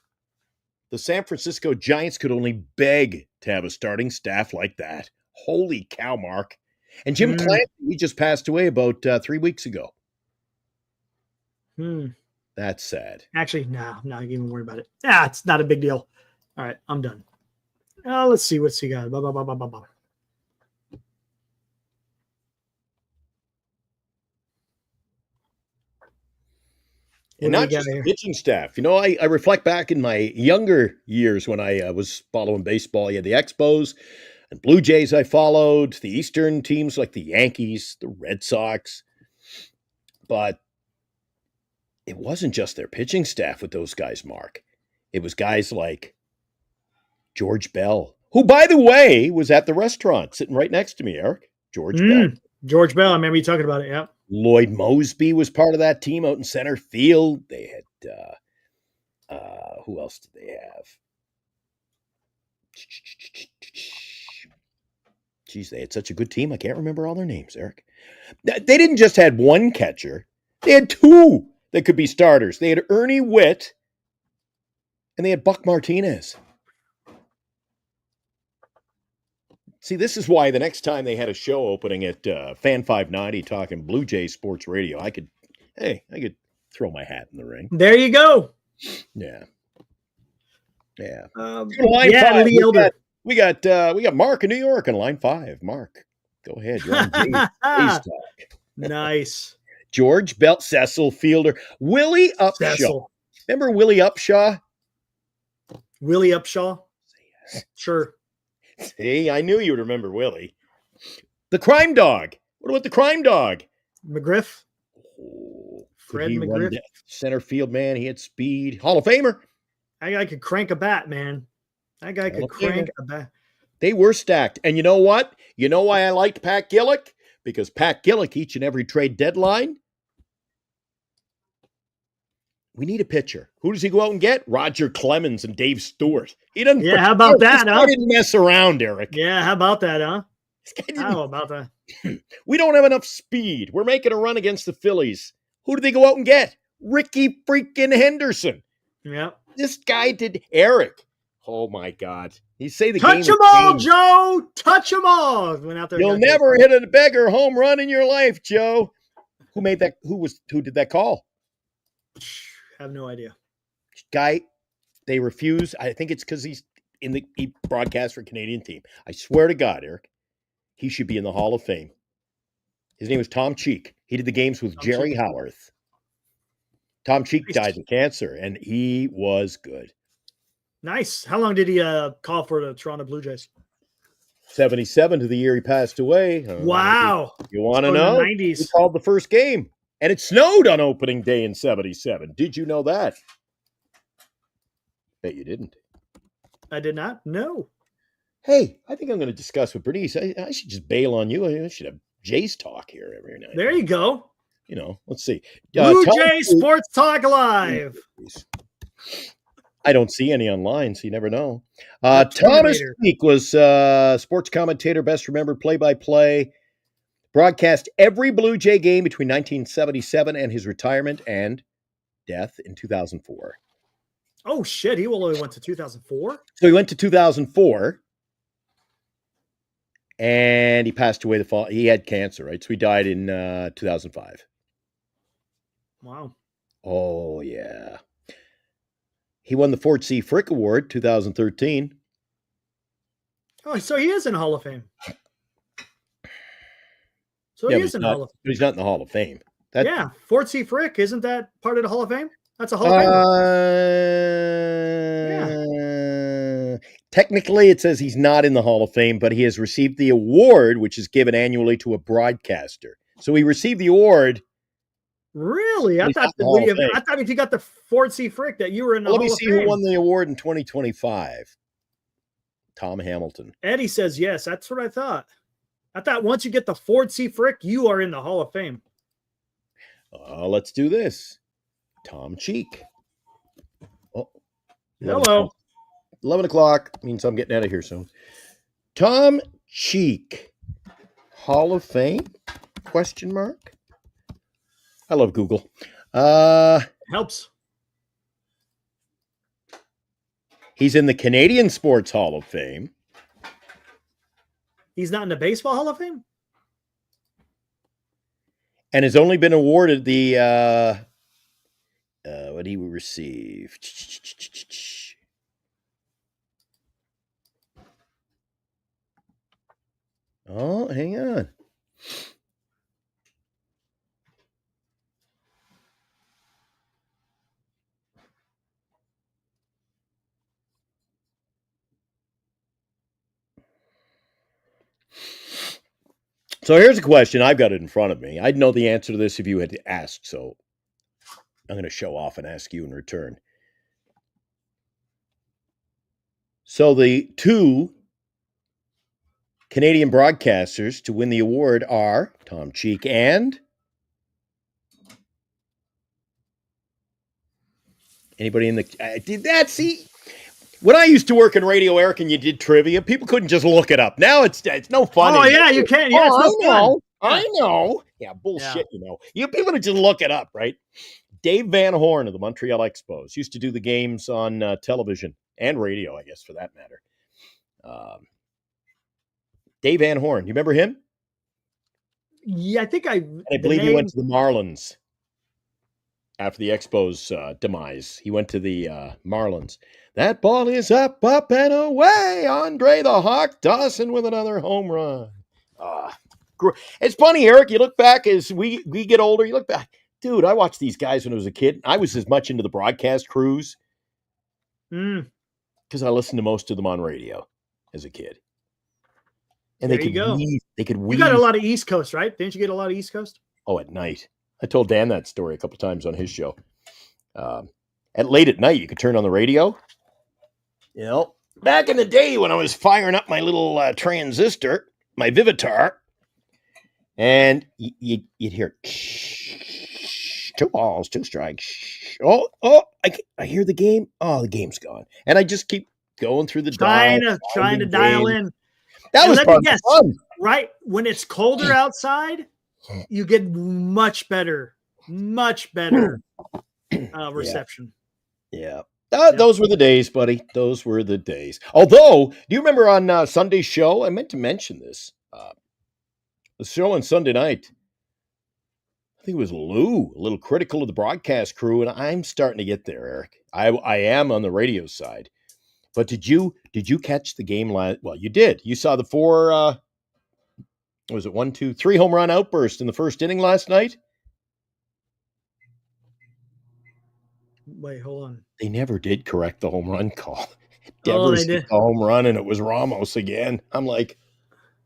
The San Francisco Giants could only beg to have a starting staff like that. Holy cow, Mark. And Jim Clancy, he just passed away about 3 weeks ago. That's sad. Actually, no, not even worry about it. It's not a big deal. All right, I'm done. Let's see what's he got. And not just the pitching staff. I reflect back in my younger years when I was following baseball. You had the Expos and Blue Jays I followed, the Eastern teams like the Yankees, the Red Sox. But it wasn't just their pitching staff with those guys, Mark. It was guys like George Bell, who, by the way, was at the restaurant sitting right next to me, Eric. George Bell. George Bell, I remember you talking about it, yeah. Lloyd Mosby was part of that team out in center field. They had, who else did they have? Geez, they had such a good team. I can't remember all their names, Eric. They didn't just have one catcher. They had two that could be starters. They had Ernie Witt and they had Buck Martinez. See, this is why the next time they had a show opening at Fan 590 talking Blue Jays sports radio, I could throw my hat in the ring. There you go. Yeah. Lee Elder. We got Mark in New York on line 5. Mark, go ahead. You're on Jays talk. Nice. George Bell, Cecil Fielder, Willie Upshaw. Cecil. Remember Willie Upshaw? Willie Upshaw? Sure. See, I knew you would remember Willie. The Crime Dog. What about the Crime Dog? McGriff. Oh, Fred McGriff. Center field, man. He had speed. Hall of Famer. That guy could crank a bat, man. That guy could crank a bat. They were stacked. And you know what? You know why I liked Pat Gillick? Because Pat Gillick, each and every trade deadline, we need a pitcher. Who does he go out and get? Roger Clemens and Dave Stewart. He doesn't. Yeah, how about that, huh? He didn't mess around, Eric. Yeah, how about that, huh? How about that? We don't have enough speed. We're making a run against the Phillies. Who did they go out and get? Ricky freaking Henderson. Yeah. This guy did. Eric. Oh, my God. You say the Touch them all, Joe. Touch them all. Went out there. You'll never hit a beggar home run in your life, Joe. Who made that? Who did that call? I have no idea. Guy, they refuse. I think it's because he broadcasts for a Canadian team. I swear to God, Eric, he should be in the Hall of Fame. His name was Tom Cheek. He did the games with Jerry Howarth. Tom Cheek died of cancer, and he was good. Nice. How long did he call for the Toronto Blue Jays? 77 to the year he passed away. Wow. You want to know? 90s. He called the first game, and it snowed on opening day in 77. Did you know that? Bet you didn't. I did not. No. Hey, I think I'm going to discuss with Bernice. I should just bail on you. I should have Jays talk here every night. There you go. let's see. Blue Tom Jay Sports Talk Live. I don't see any online, so you never know. The Thomas Terminator. Peak was sports commentator, best remembered play-by-play. Broadcast every Blue Jay game between 1977 and his retirement and death in 2004. Oh, shit. He only went to 2004? So he went to 2004, and he passed away the fall. He had cancer, right? So he died in 2005. Wow. Oh, yeah. He won the Ford C. Frick Award 2013. Oh, so he is in the Hall of Fame. So Yeah, he but is in the Hall of Fame. he's not in the Hall of Fame. Yeah. Ford C. Frick, isn't that part of the Hall of Fame? That's a Hall of Fame. Technically, it says he's not in the Hall of Fame, but he has received the award, which is given annually to a broadcaster. So he received the award. Really? I He's thought, not in the Hall of Fame. I thought if you got the Ford C. Frick that you were in the Let Hall me of see Fame. who won the award in 2025. Tom Hamilton. Eddie says yes. That's what I thought. I thought once you get the Ford C. Frick, you are in the Hall of Fame. Let's do this. Tom Cheek. Oh, Hello. 11 o'clock means I'm getting out of here soon. Tom Cheek. Hall of Fame? Question mark. I love Google. Helps. He's in the Canadian Sports Hall of Fame. He's not in the Baseball Hall of Fame? And has only been awarded the what he received. Oh, hang on. So here's a question. I've got it in front of me. I'd know the answer to this if you had asked. So I'm going to show off and ask you in return. So the two Canadian broadcasters to win the award are Tom Cheek and anybody in the did that see when I used to work in radio, Eric, and you did trivia, people couldn't just look it up. Now it's no fun. Oh, yeah, you can. Yeah, I know. fun. I know. Yeah, bullshit, You people to just look it up, right? Dave Van Horn of the Montreal Expos used to do the games on television and radio, I guess, for that matter. Dave Van Horn. You remember him? Yeah, I think I believe he went to the Marlins after the Expos' demise. He went to the Marlins. That ball is up, and away. Andre the Hawk Dawson with another home run. It's funny, Eric. You look back as we get older. You look back. Dude, I watched these guys when I was a kid. I was as much into the broadcast crews because I listened to most of them on radio as a kid. And there you go. They could You got a lot of East Coast, right? Didn't you get a lot of East Coast? Oh, at night. I told Dan that story a couple of times on his show. At late at night, you could turn on the radio. Back in the day when I was firing up my little transistor, my Vivitar, and you'd hear 2 balls, 2 strikes. Oh! I hear the game. Oh, the game's gone, and I just keep going through the trying to dial in. That was fun. Right when it's colder outside, you get much better reception. Yeah. Those were the days, buddy. Those were the days. Although, do you remember on Sunday's show? I meant to mention this. The show on Sunday night, I think it was Lou, a little critical of the broadcast crew, and I'm starting to get there, Eric. I am on the radio side. But did you catch the game last? Well, you did. You saw the 4, was it 1, 2, 3 home run outburst in the first inning last night? Wait, hold on. They never did correct the home run call. Devers hit the home run, and it was Ramos again. I'm like,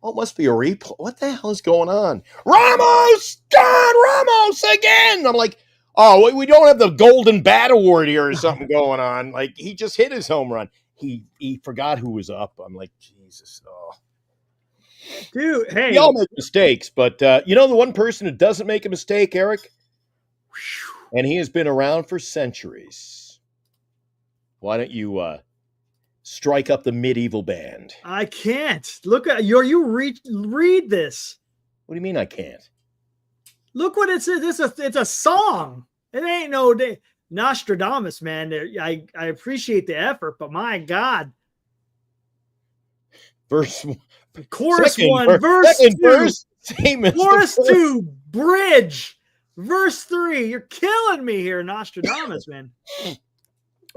oh, it must be a replay. What the hell is going on? Ramos! Don Ramos again! I'm like, oh, we don't have the Golden Bat Award here or something going on. Like, he just hit his home run. He forgot who was up. I'm like, Jesus. Oh. Dude, hey. We all make mistakes, but you know the one person who doesn't make a mistake, Eric? And he has been around for centuries. Why don't you strike up the medieval band? I can't. Look at you read this. What do you mean I can't? Look what it says. It's a song. It ain't no day. Nostradamus, man. I appreciate the effort, but my God. Chorus one, verse two, verse, same as chorus 2, bridge, verse 3. You're killing me here, Nostradamus, man.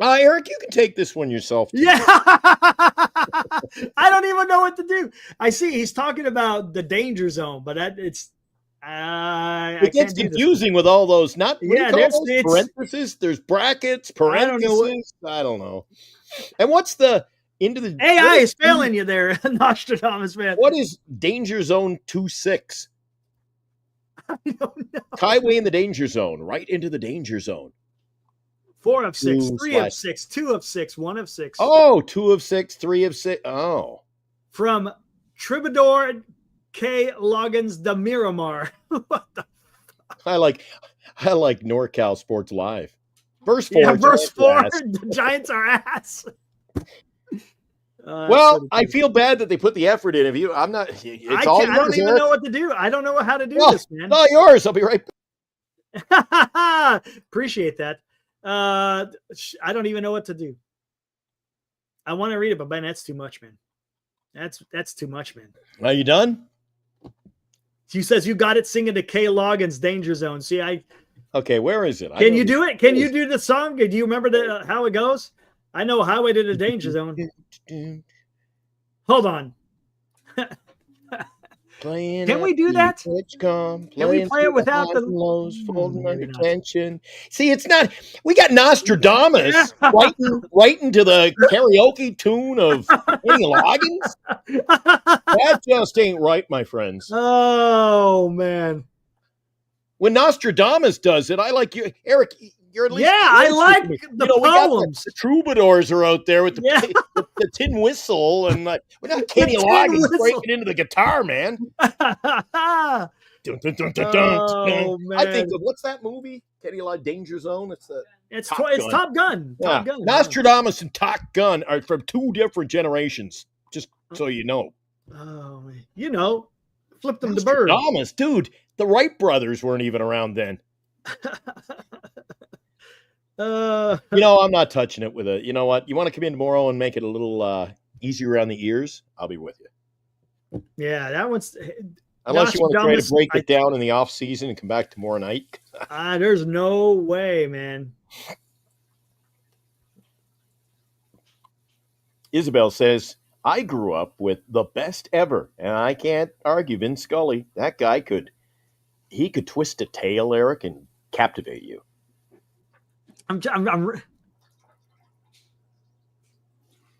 Eric, you can take this one yourself. Too. Yeah. I don't even know what to do. I see he's talking about the danger zone, but it gets confusing with all those. There's parentheses. There's brackets, parentheses. I don't know. And what's the into the AI is failing you there, Nostradamus, man. What is danger zone 2-6? I don't know. Highway in the danger zone, right into the danger zone. 4 of 6, 3 of 6, 2 of 6, 1 of 6. Oh, 2 of 6, 3 of 6. Oh. From Troubadour K. Loggins de Miramar. What the fuck? I like NorCal Sports Live. Verse 4. Yeah, verse 4. The Giants are ass. Well, I feel bad that they put the effort in. I'm not. It's all yours, I don't even Eric. know what to do. I don't know how to do this, man. It's all yours. I'll be right back. Appreciate that. I don't even know what to do. I want to read it, but man, that's too much, man. That's too much, man. Are you done? She says you got it singing to K. Loggins' Danger Zone. See, Okay, where is it? Can you do it? Can you do the song? Do you remember how it goes? I know Highway to the Danger Zone. Hold on. Can we do that? Can we play it without the lows folding under tension? See, it's not. We got Nostradamus right into the karaoke tune of Kenny Loggins. That just ain't right, my friends. Oh man! When Nostradamus does it, I like you, Eric. You're at least I like the poems. The troubadours are out there with the tin whistle, and we're not Kenny Loggins breaking into the guitar, man. Dun, dun, dun, dun, dun. Man. I think of what's that movie? Kenny Loggins Danger Zone. It's Top Gun. Yeah. Top Gun. Nostradamus and Top Gun are from 2 different generations. Just so you know. Oh, flip them to bird. Nostradamus, dude. The Wright brothers weren't even around then. I'm not touching it with you know what? You want to come in tomorrow and make it a little easier around the ears? I'll be with you. Yeah, that one's. Unless you want to try to break it down in the off season and come back tomorrow night. There's no way, man. Isabel says, I grew up with the best ever, and I can't argue Vin Scully. That guy could twist a tail, Eric, and captivate you.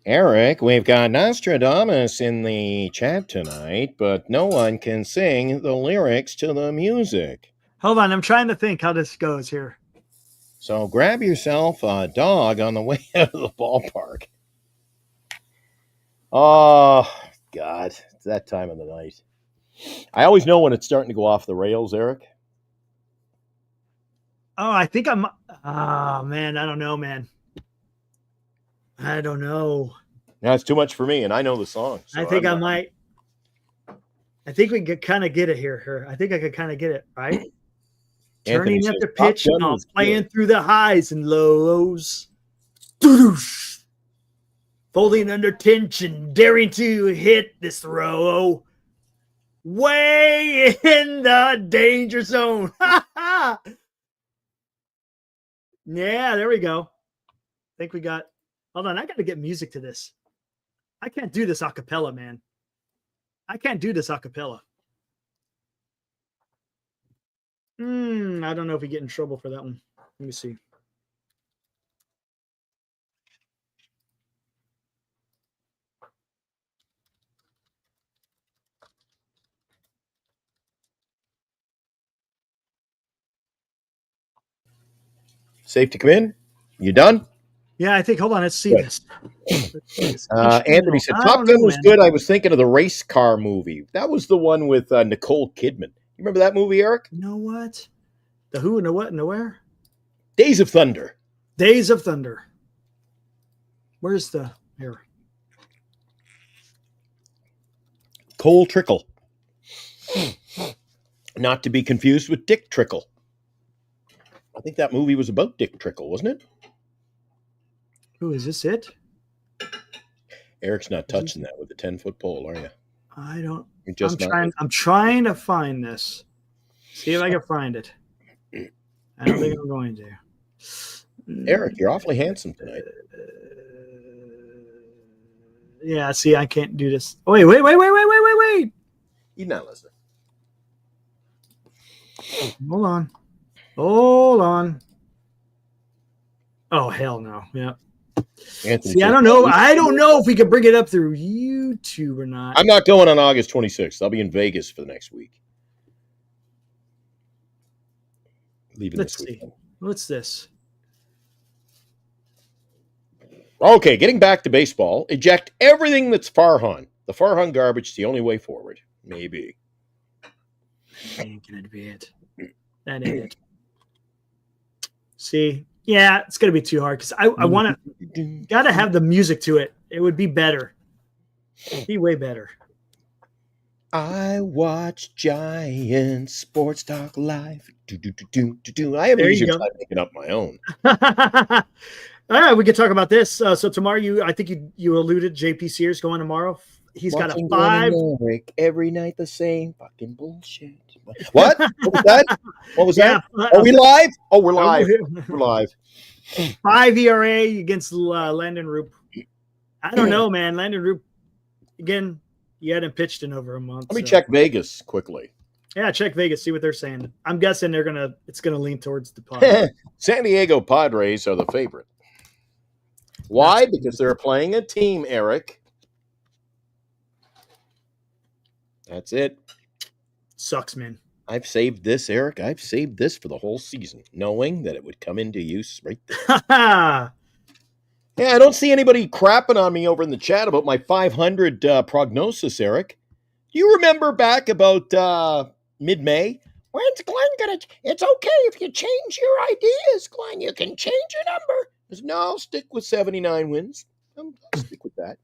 Eric, we've got Nostradamus in the chat tonight, but no one can sing the lyrics to the music. Hold on, I'm trying to think how this goes here. So grab yourself a dog on the way out of the ballpark. Oh, God, it's that time of the night. I always know when it's starting to go off the rails, Eric. Oh, I think I'm. Oh, man, I don't know, man. I don't know. That's too much for me, and I know the song. So I think I might. I think we could kind of get it here. I think I could kind of get it, right? Anthony Turning at the pitch, playing through the highs and lows. Folding under tension, daring to hit this throw. Way in the danger zone. Yeah, there we go. I think we got. Hold on, I got to get music to this. I can't do this a cappella, man. I can't do this a cappella. I don't know if we get in trouble for that one. Let me see. Safe to come in? You done? Yeah, I think. Hold on, let's see Good. this. Let's see this. Anthony said I Top don't Gun know, was man. good. I was thinking of the race car movie. That was the one with Nicole Kidman. You remember that movie, Eric? You know what? The who and the what and the where? Days of Thunder. Days of Thunder. Where's the here? Cole Trickle. Not to be confused with Dick Trickle. I think that movie was about Dick Trickle, wasn't it? Who is this? It? Eric's not touching that with a 10-foot pole, are you? I don't. You're just not. I'm trying to find this. See if I can find it. I don't think I'm going to. Eric, you're awfully handsome tonight. Yeah, see, I can't do this. Oh, wait. You're not listening. Hold on. Oh, hell no. Yeah. Anthony See, I said, don't know. I don't know if we can bring it up through YouTube or not. I'm not going on August 26th. I'll be in Vegas for the next week. Leaving Let's this see. weekend. What's this? Okay, getting back to baseball. Eject everything that's Farhan. The Farhan garbage is the only way forward. Maybe. Ain't gonna be it. That ain't it. See, yeah, it's gonna be too hard because I want to. Gotta have the music to it. It would be better. Be way better. I watch Giant Sports Talk Live. I have There you easier go. time making up my own. All right, we can talk about this. So tomorrow, I think you alluded JP Sears going tomorrow. He's got a Watching 5. Glenn and Eric every night the same fucking bullshit. What? What was that? What was that? Are we live? Oh, we're live. We're live. 5 ERA against Landon Roop. I don't know, man. Landon Roop, again, he hadn't pitched in over a month. Let me check Vegas quickly. Yeah, check Vegas, see what they're saying. I'm guessing it's gonna lean towards the Padres. San Diego Padres are the favorite. Why? Because they're playing a team, Eric. That's it. Sucks, man. I've saved this, Eric. I've saved this for the whole season, knowing that it would come into use right there. Yeah, I don't see anybody crapping on me over in the chat about my 500 prognosis, Eric. Do you remember back about mid-May? When's Glenn going to... It's okay if you change your ideas, Glenn. You can change your number. No, I'll stick with 79 wins. I'll stick with that.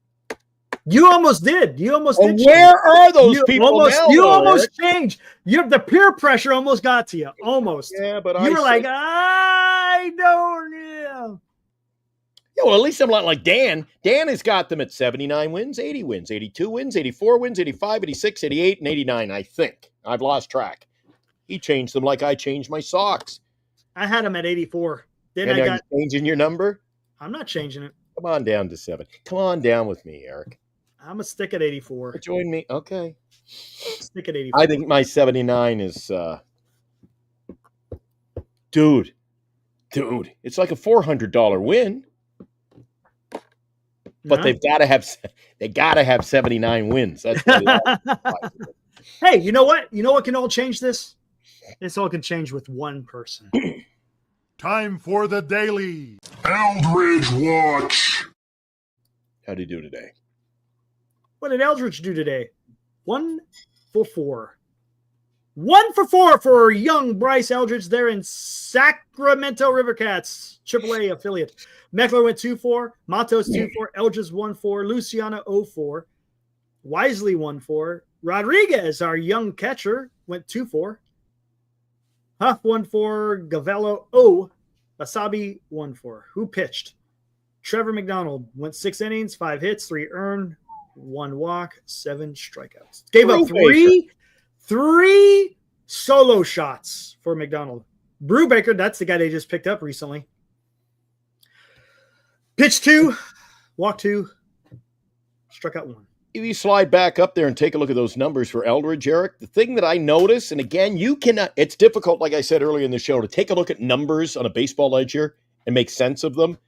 You almost did. You almost did. Where are those people now? You almost changed. The peer pressure almost got to you. Almost. Yeah, but you were like, I don't know. Yeah, well, at least I'm not like Dan. Dan has got them at 79 wins, 80 wins, 82 wins, 84 wins, 85, 86, 88, and 89, I think. I've lost track. He changed them like I changed my socks. I had him at 84. Then and I are got. you changing your number? I'm not changing it. Come on down to 7. Come on down with me, Eric. I'm a stick at 84. Join me. Okay. Stick at 84. I think my 79 is dude, it's like a $400 win. But No? they gotta have 79 wins. That's Hey, you know what? You know what can all change this? This all can change with one person. Time for the daily Eldridge Watch. How'd he do today? What did Eldridge do today? 1 for 4. 1 for 4 for young Bryce Eldridge there in Sacramento Rivercats, AAA affiliate. Meckler went 2-4, Matos 2-4, Eldridge 1-4, Luciano 0-4, Wisely 1-4, Rodriguez, our young catcher, went 2-4, Huff 1-4, Gavello 0, Wasabi 1-4. Who pitched? Trevor McDonald went 6 innings, 5 hits, 3 earned, 1 walk, 7 strikeouts. Gave up three solo shots for McDonald. Brubaker, that's the guy they just picked up recently. Pitch 2, walk 2, struck out 1. If you slide back up there and take a look at those numbers for Eldridge, Eric, the thing that I notice, and again, you cannot, it's difficult, like I said earlier in the show, to take a look at numbers on a baseball ledger and make sense of them.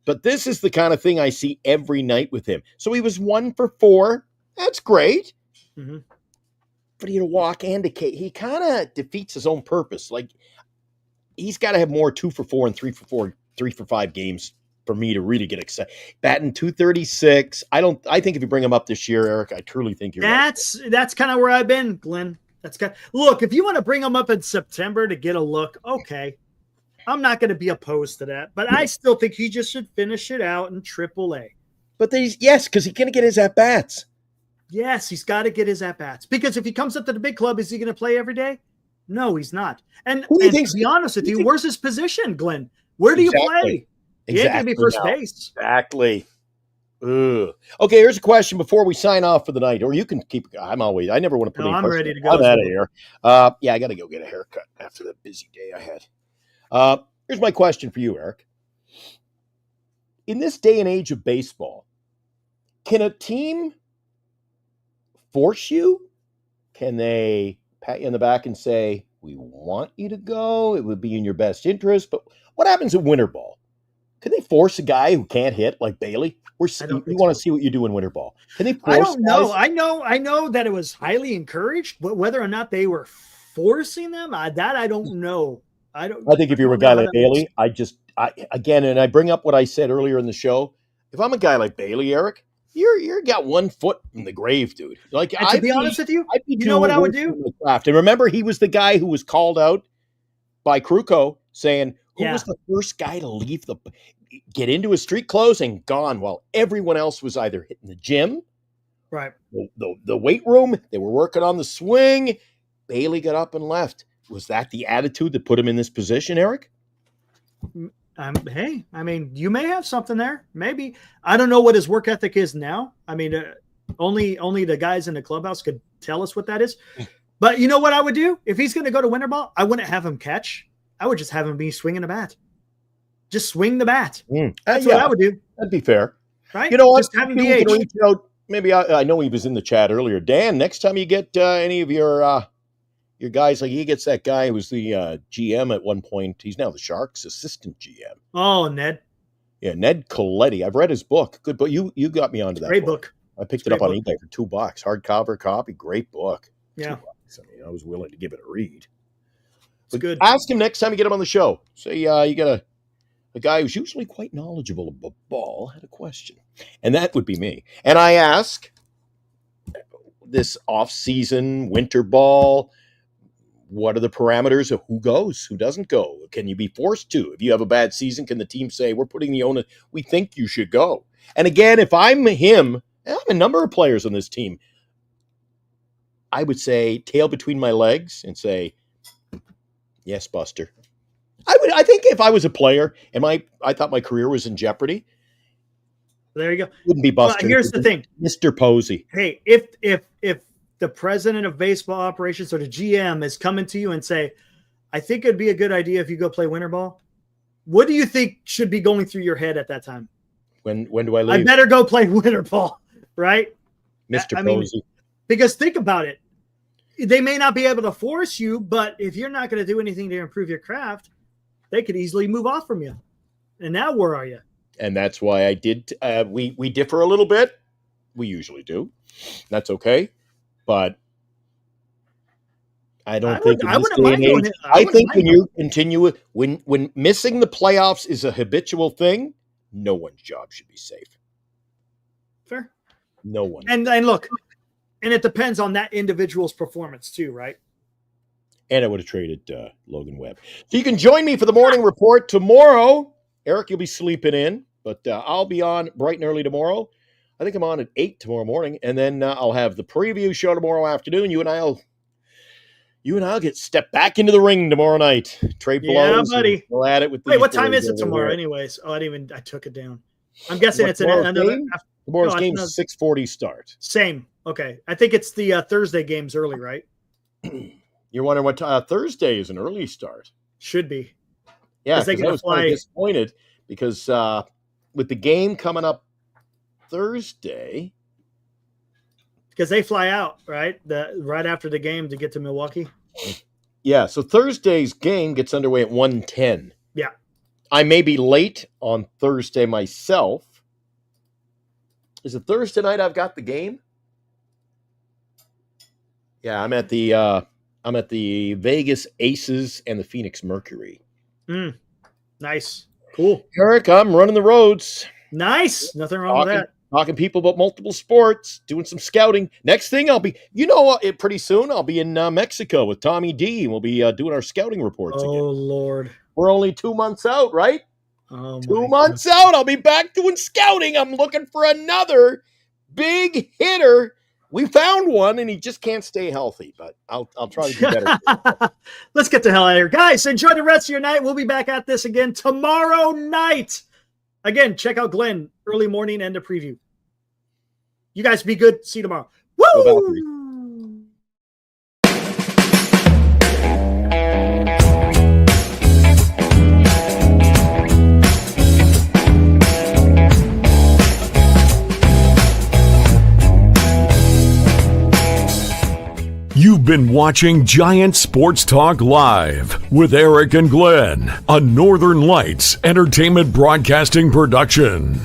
But this is the kind of thing I see every night with him. So he was 1 for 4. That's great. Mm-hmm. But he had a walk and a K. He kind of defeats his own purpose. Like, he's got to have more 2 for 4 and 3 for 4, 3 for 5 games for me to really get excited. Batting 236. I think if you bring him up this year, Eric, I truly think you're right. That's kind of where I've been, Glenn. Look, if you want to bring him up in September to get a look, okay. I'm not going to be opposed to that, but I still think he just should finish it out in AAA. But because he's going to get his at-bats. Yes, he's got to get his at-bats. Because if he comes up to the big club, is he going to play every day? No, he's not. And to be honest with you, where's his position, Glenn? Where do you play? He ain't going to be first base. Exactly. Ugh. Okay, here's a question before we sign off for the night. Or you can keep – I never want to put any I'm ready to go. I'm out of here. I got to go get a haircut after the busy day I had. Here's my question for you, Eric. In this day and age of baseball, can a team force you? Can they pat you on the back and say, we want you to go, it would be in your best interest? But what happens in winter ball? Can they force a guy who can't hit like Bailey? We want to see what you do in winter ball. Can they force I don't know. guys? I know that it was highly encouraged, but whether or not they were forcing them, I don't know. I think if you're a guy like Bailey, and I bring up what I said earlier in the show. If I'm a guy like Bailey, Eric, you're got 1 foot in the grave, dude. Like, to be honest with you, you know what I would do? And remember, he was the guy who was called out by Kruko saying, who was the first guy to get into his street clothes and gone while everyone else was either hitting the gym, right? The weight room, they were working on the swing. Bailey got up and left. Was that the attitude that put him in this position, Eric? Hey, I mean, you may have something there. Maybe. I don't know what his work ethic is now. I mean, only the guys in the clubhouse could tell us what that is. But you know what I would do? If he's going to go to winter ball, I wouldn't have him catch. I would just have him be swinging the bat. Just swing the bat. That's what I would do. That'd be fair. Right? You know what? Just have him DH. Maybe I know he was in the chat earlier. Dan, next time you get any of your guys, like he gets that guy who was the GM at one point. He's now the Sharks assistant GM. Oh, Ned. Yeah, Ned Coletti. I've read his book. Good book. You got me onto that. Great book. I picked it up on eBay for $2. Hardcover copy. Great book. Yeah. $2. I mean, I was willing to give it a read. It's good. Ask him next time you get him on the show. Say you got a guy who's usually quite knowledgeable about ball had a question. And that would be me. And I ask this off-season winter ball, what are the parameters of who goes, who doesn't go? Can you be forced to? If you have a bad season, can the team say, we're putting the onus, we think you should go? And again, if I'm him, and I'm a number of players on this team, I would say tail between my legs and say, yes, Buster. I think if I was a player and I thought my career was in jeopardy, there you go. Wouldn't be Buster. Here's the thing, Mr. Posey. Hey, if the president of baseball operations or the GM is coming to you and say, I think it'd be a good idea if you go play winter ball, what do you think should be going through your head at that time? When do I leave? I better go play winter ball, right? Mr. Posey. Because think about it. They may not be able to force you, but if you're not going to do anything to improve your craft, they could easily move off from you. And now where are you? And that's why I did. We differ a little bit. We usually do. That's okay. But I don't think in this day and age, I think when you continue when missing the playoffs is a habitual thing, no one's job should be safe. Fair. No one. And look, and it depends on that individual's performance too, right? And I would have traded Logan Webb. So you can join me for the morning report tomorrow. Eric, you'll be sleeping in, but I'll be on bright and early tomorrow. I think I'm on at 8 tomorrow morning, and then I'll have the preview show tomorrow afternoon. You and I'll get stepped back into the ring tomorrow night. Trade blows. Yeah, buddy. We'll add it with. Wait, what time is it tomorrow? Anyways, I took it down. I'm guessing it's another. Tomorrow's game's 6:40 start. Same. Okay, I think it's the Thursday games early, right? You're wondering what Thursday is an early start. Should be. Yeah, because I was kind of disappointed because with the game coming up Thursday, because they fly out right after the game to get to Milwaukee. Yeah, so Thursday's game gets underway at 1:10. Yeah, I may be late on Thursday myself. Is it Thursday night I've got the game? Yeah, I'm at the Vegas Aces and the Phoenix Mercury. Nice. Cool. Eric, I'm running the roads. Nice. Nothing wrong with that. Talking people about multiple sports, doing some scouting. Next thing I'll be, pretty soon I'll be in Mexico with Tommy D. We'll be doing our scouting reports again. Oh, Lord. We're only 2 months out, right? Oh, 2 months out, I'll be back doing scouting. I'm looking for another big hitter. We found one, and he just can't stay healthy, but I'll try to do better. Let's get the hell out of here. Guys, enjoy the rest of your night. We'll be back at this again tomorrow night. Again, check out Glenn, early morning and the preview. You guys be good. See you tomorrow. Woo! You've been watching Giant Sports Talk Live with Eric and Glenn, a Northern Lights Entertainment Broadcasting production.